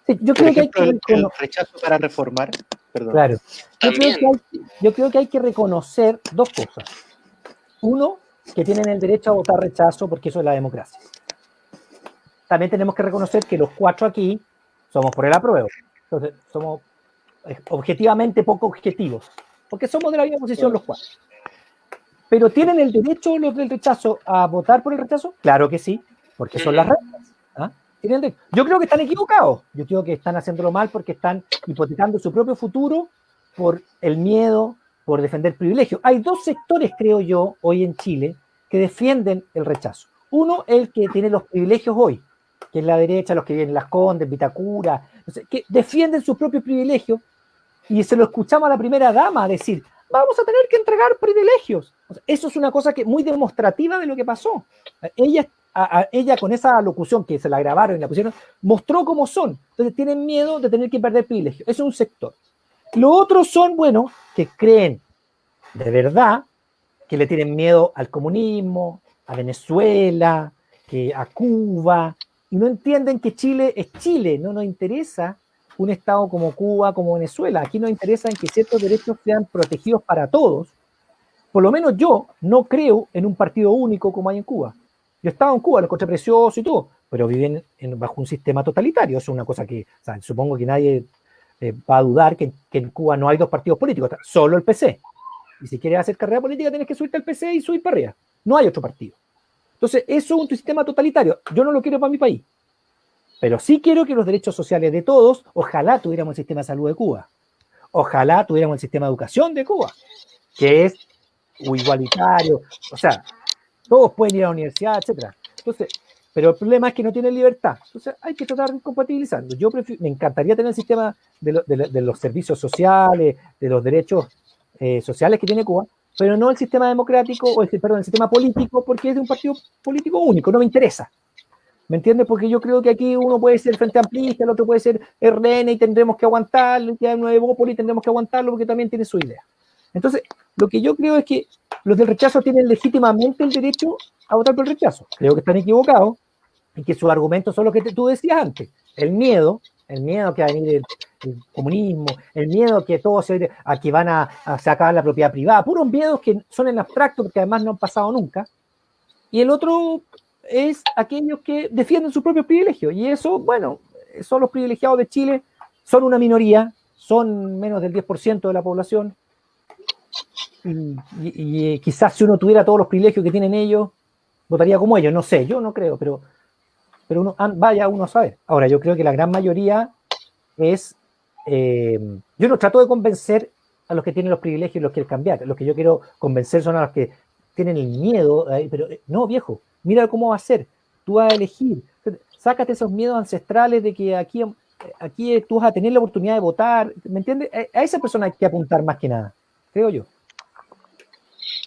Sí, yo creo que hay que el rechazo para reformar. Perdón. Claro. También. Yo creo que hay que reconocer 2 cosas. Uno, que tienen el derecho a votar rechazo porque eso es la democracia. También tenemos que reconocer que los 4 aquí somos por el apruebo. Entonces, somos objetivamente poco objetivos, porque somos de la misma posición los 4. Pero ¿tienen el derecho los del rechazo a votar por el rechazo? Claro que sí, porque son las reglas. ¿Ah? Yo creo que están equivocados. Yo creo que están haciéndolo mal porque están hipotecando su propio futuro por el miedo, por defender privilegios. Hay 2 sectores, creo yo, hoy en Chile que defienden el rechazo. Uno, el que tiene los privilegios hoy, que es la derecha, los que vienen Las Condes, Vitacura, que defienden sus propios privilegios, y se lo escuchamos a la primera dama decir, vamos a tener que entregar privilegios. Eso es una cosa que muy demostrativa de lo que pasó. Ella con esa locución que se la grabaron y la pusieron, mostró cómo son. Entonces tienen miedo de tener que perder privilegios. Eso es un sector. Los otros son, bueno, que creen de verdad que le tienen miedo al comunismo, a Venezuela, a Cuba, y no entienden que Chile es Chile, no nos interesa un Estado como Cuba, como Venezuela, aquí nos interesa en que ciertos derechos sean protegidos para todos. Por lo menos yo no creo en un partido único como hay en Cuba. Yo estaba en Cuba, lo encontré precioso y todo, pero viven bajo un sistema totalitario, eso es una cosa que, o sea, supongo que nadie va a dudar que en Cuba no hay dos partidos políticos, solo el PC. Y si quieres hacer carrera política tienes que subirte al PC y subir para arriba. No hay otro partido. Entonces, eso es un sistema totalitario. Yo no lo quiero para mi país. Pero sí quiero que los derechos sociales de todos, ojalá tuviéramos el sistema de salud de Cuba. Ojalá tuviéramos el sistema de educación de Cuba, que es igualitario. O sea, todos pueden ir a la universidad, etcétera. Entonces, pero el problema es que no tienen libertad. Entonces, hay que tratar de compatibilizarlo. Me encantaría tener el sistema de los servicios sociales, de los derechos sociales que tiene Cuba, pero no el sistema democrático, perdón, el sistema político, porque es de un partido político único, no me interesa. ¿Me entiendes? Porque yo creo que aquí uno puede ser Frente Amplista, el otro puede ser RN y tendremos que aguantarlo, y hay una Evópolis y tendremos que aguantarlo porque también tiene su idea. Entonces, lo que yo creo es que los del rechazo tienen legítimamente el derecho a votar por el rechazo. Creo que están equivocados y que sus argumentos son los que tú decías antes. El miedo que va a venir el comunismo, el miedo que todos a que van a sacar la propiedad privada, puros miedos que son en abstracto porque además no han pasado nunca. Y el otro es aquellos que defienden sus propios privilegios. Y eso, bueno, son los privilegiados de Chile, son una minoría, son menos del 10% de la población. Y quizás si uno tuviera todos los privilegios que tienen ellos, votaría como ellos. No sé, yo no creo, pero vaya uno a saber. Ahora, yo creo que la gran mayoría es... yo no trato de convencer a los que tienen los privilegios y los quieren cambiar. Los que yo quiero convencer son a los que tienen el miedo, pero no, viejo, mira cómo va a ser, tú vas a elegir, sácate esos miedos ancestrales de que aquí tú vas a tener la oportunidad de votar, ¿me entiendes? A esa persona hay que apuntar más que nada, creo yo.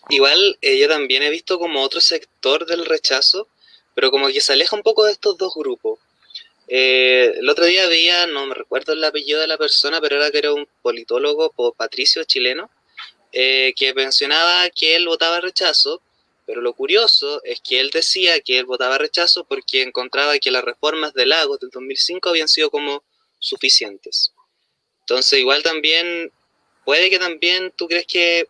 Igual yo también he visto como otro sector del rechazo, pero como que se aleja un poco de estos dos grupos. El otro día veía, no me recuerdo el apellido de la persona, pero era que era un politólogo, Patricio, chileno, que mencionaba que él votaba rechazo, pero lo curioso es que él decía que él votaba rechazo porque encontraba que las reformas de Lagos del 2005 habían sido como suficientes. Entonces igual también, puede que también tú crees que,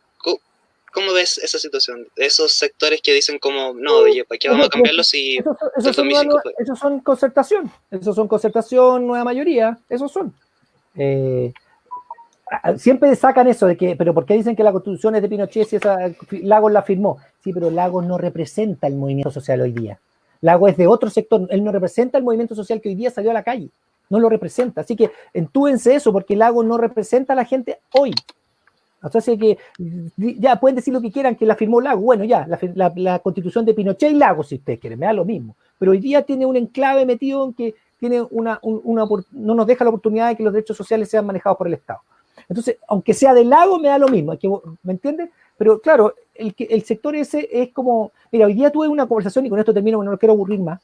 ¿cómo ves esa situación? Esos sectores que dicen como, no, oye, ¿para qué vamos a cambiarlo si el 2005 fue? Esos son concertación, nueva mayoría, esos son. Siempre sacan eso de que, pero ¿por qué dicen que la constitución es de Pinochet si Lagos la firmó? Sí, pero Lagos no representa el movimiento social hoy día. Lagos es de otro sector, él no representa el movimiento social que hoy día salió a la calle, no lo representa. Así que entúense eso, porque Lagos no representa a la gente hoy. O sea, que ya pueden decir lo que quieran, que la firmó Lagos. Bueno, ya, la constitución de Pinochet y Lagos, si ustedes quieren, me da lo mismo. Pero hoy día tiene un enclave metido en que tiene no nos deja la oportunidad de que los derechos sociales sean manejados por el Estado. Entonces, aunque sea de Lagos, me da lo mismo, ¿me entiendes? Pero claro, el sector ese es como... Mira, hoy día tuve una conversación, y con esto termino, no lo quiero aburrir más.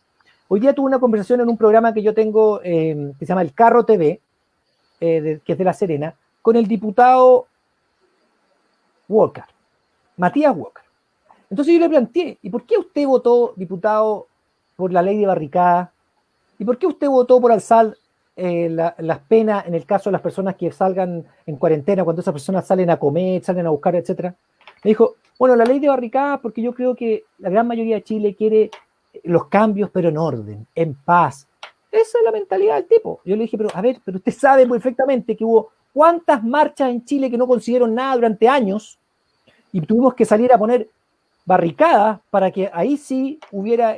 Hoy día tuve una conversación en un programa que yo tengo, que se llama El Carro TV, que es de La Serena, con el diputado Walker, Matías Walker. Entonces yo le planteé, ¿y por qué usted votó, diputado, por la ley de barricada? ¿Y por qué usted votó por alzar las penas en el caso de las personas que salgan en cuarentena, cuando esas personas salen a comer, salen a buscar, etcétera? Me dijo, bueno, la ley de barricada porque yo creo que la gran mayoría de Chile quiere los cambios, pero en orden, en paz. Esa es la mentalidad del tipo. Yo le dije, pero a ver, pero usted sabe perfectamente que hubo cuántas marchas en Chile que no consiguieron nada durante años y tuvimos que salir a poner barricadas para que ahí sí hubiera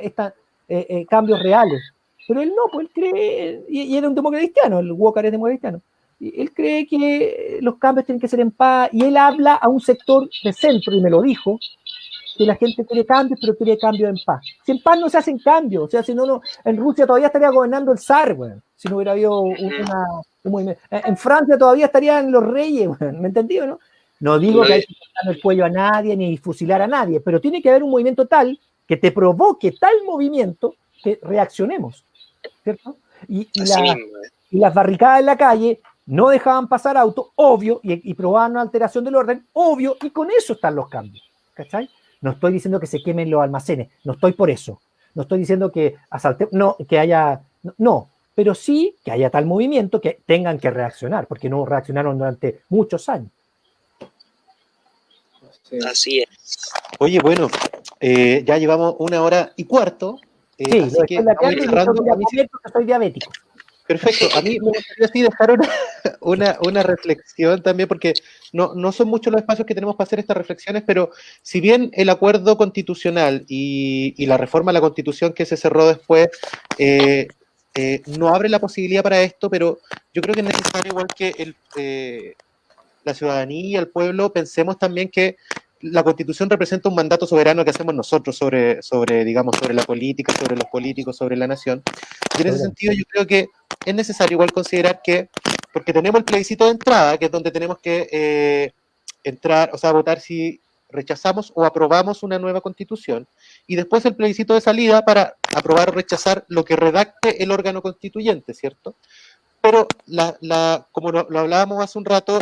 cambios reales. Pero él no, pues él cree, y era un demócrata cristiano, el Walker es demócrata cristiano, y él cree que los cambios tienen que ser en paz, y él habla a un sector de centro, y me lo dijo, que la gente quiere cambios, pero quiere cambios en paz. Si en paz no se hacen cambios, o sea, si no, en Rusia todavía estaría gobernando el zar, bueno, si no hubiera habido un movimiento. En Francia todavía estarían los reyes, bueno, ¿me entendí o no? No digo que hay que cortar el cuello a nadie, ni fusilar a nadie, pero tiene que haber un movimiento tal que te provoque tal movimiento que reaccionemos. ¿Cierto? Y las barricadas en la calle no dejaban pasar autos, obvio, y probaban una alteración del orden, obvio, y con eso están los cambios, ¿cachai? No estoy diciendo que se quemen los almacenes, no estoy por eso. No estoy diciendo que no, que haya, no, pero sí que haya tal movimiento que tengan que reaccionar, porque no reaccionaron durante muchos años. Sí. Así es. Oye, bueno, ya llevamos 1 hora y cuarto, Sí, así lo que estoy vamos a ir lateando y cerrando. tengo que ir a comer porque soy diabético. Perfecto, a mí me gustaría así dejar una reflexión también, porque no son muchos los espacios que tenemos para hacer estas reflexiones, pero si bien el acuerdo constitucional y la reforma a la Constitución que se cerró después no abre la posibilidad para esto, pero yo creo que es necesario, igual que la ciudadanía, el pueblo, pensemos también que la Constitución representa un mandato soberano que hacemos nosotros digamos, sobre la política, sobre los políticos, sobre la nación. Y en ese sentido yo creo que es necesario igual considerar que, porque tenemos el plebiscito de entrada, que es donde tenemos que entrar, o sea, votar si rechazamos o aprobamos una nueva Constitución, y después el plebiscito de salida para aprobar o rechazar lo que redacte el órgano constituyente, ¿cierto? Pero como lo hablábamos hace un rato,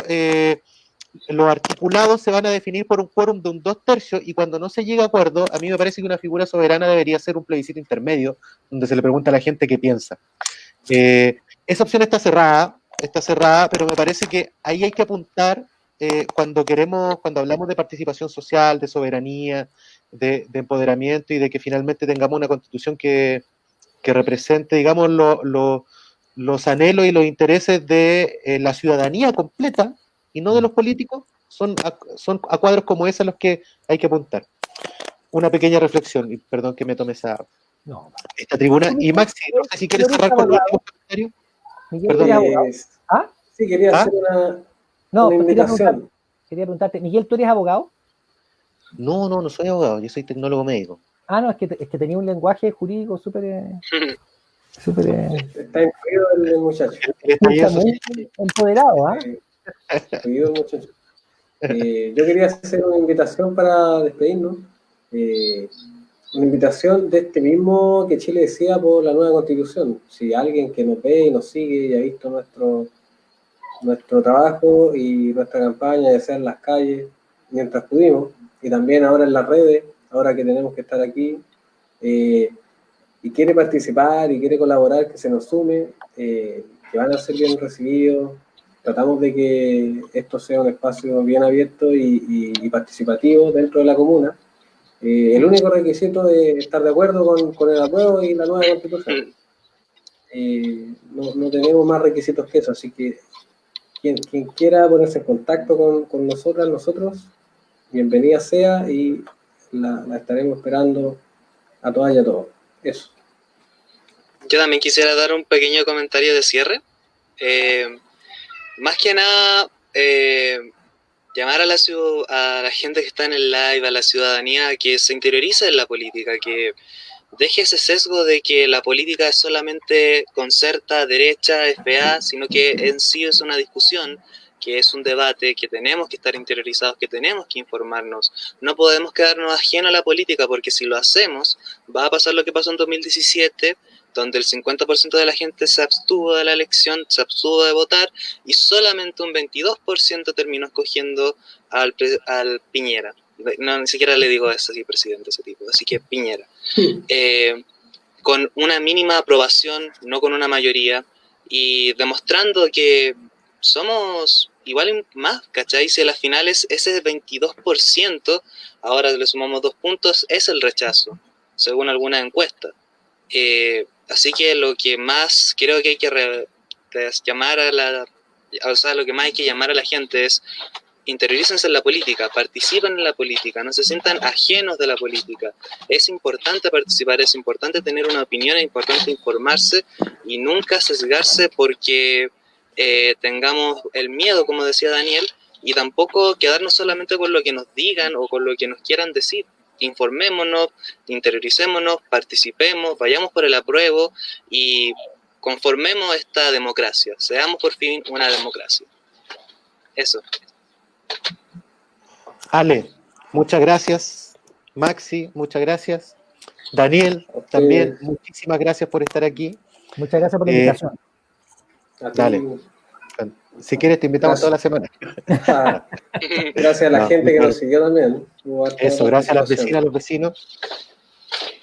los articulados se van a definir por un quórum de un 2/3, y cuando no se llega a acuerdo, a mí me parece que una figura soberana debería ser un plebiscito intermedio, donde se le pregunta a la gente qué piensa. Esa opción está cerrada, pero me parece que ahí hay que apuntar cuando hablamos de participación social, de soberanía, de empoderamiento y de que finalmente tengamos una constitución que represente, digamos, los anhelos y los intereses de la ciudadanía completa y no de los políticos, son a cuadros como ese a los que hay que apuntar. Una pequeña reflexión, y perdón que me tome esta tribuna. Y Maxi, no sé si quieres cerrar con los últimos comentarios. Perdón. ¿Ah? Sí, quería hacer una invitación. Quería preguntarte, Miguel, ¿tú eres abogado? No soy abogado, yo soy tecnólogo médico. Ah, no, es que tenía un lenguaje jurídico súper... Está incluido el muchacho. Muy empoderado, ¿ah? Incluido el muchacho. Yo quería hacer una invitación para despedirnos. Una invitación de este mismo que Chile decía por la nueva Constitución. Si alguien que nos ve y nos sigue y ha visto nuestro trabajo y nuestra campaña, ya sea en las calles, mientras pudimos, y también ahora en las redes, ahora que tenemos que estar aquí, y quiere participar y quiere colaborar, que se nos sume, que van a ser bien recibidos. Tratamos de que esto sea un espacio bien abierto y participativo dentro de la comuna. El único requisito es estar de acuerdo con el apruebo y la nueva Constitución. No tenemos más requisitos que eso, así que quien quiera ponerse en contacto con nosotros, bienvenida sea, y la estaremos esperando a todas y a todos. Eso. Yo también quisiera dar un pequeño comentario de cierre. Más que nada, llamar a la gente que está en el live, a la ciudadanía, a que se interiorice en la política, que deje ese sesgo de que la política es solamente concerta, derecha, FA, sino que en sí es una discusión, que es un debate, que tenemos que estar interiorizados, que tenemos que informarnos. No podemos quedarnos ajenos a la política, porque si lo hacemos, va a pasar lo que pasó en 2017, donde el 50% de la gente se abstuvo de la elección, se abstuvo de votar, y solamente un 22% terminó escogiendo al Piñera. No, ni siquiera le digo eso, así presidente, ese tipo, así que Piñera. Con una mínima aprobación, no con una mayoría, y demostrando que somos igual y más, ¿cachai? Si a las finales ese 22%, ahora le sumamos 2 puntos, es el rechazo, según alguna encuesta. Así que lo que más creo que hay que llamar lo que más hay que llamar a la gente es: interiorícense en la política, participen en la política, no se sientan ajenos de la política. Es importante participar, es importante tener una opinión, es importante informarse y nunca sesgarse porque tengamos el miedo, como decía Daniel, y tampoco quedarnos solamente con lo que nos digan o con lo que nos quieran decir. Informémonos, interioricémonos, participemos, vayamos por el apruebo y conformemos esta democracia. Seamos por fin una democracia. Eso. Ale, muchas gracias. Maxi, muchas gracias. Daniel, también, muchísimas gracias por estar aquí. Muchas gracias por la invitación. Dale. Si quieres, te invitamos Gracias. toda la semana. Ah, gracias a la No, gente que claro. nos siguió también. Hubo harta Eso, gracias a las participación. vecinas, a los vecinos.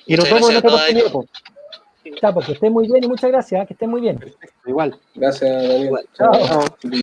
Y nos Muchas vemos en gracias otra a todas y oportunidad, todos. po. Ya, pues que estén muy bien y muchas gracias, que estén muy bien. Igual. Gracias, Daniel. Igual. Chao. Chao. Chao.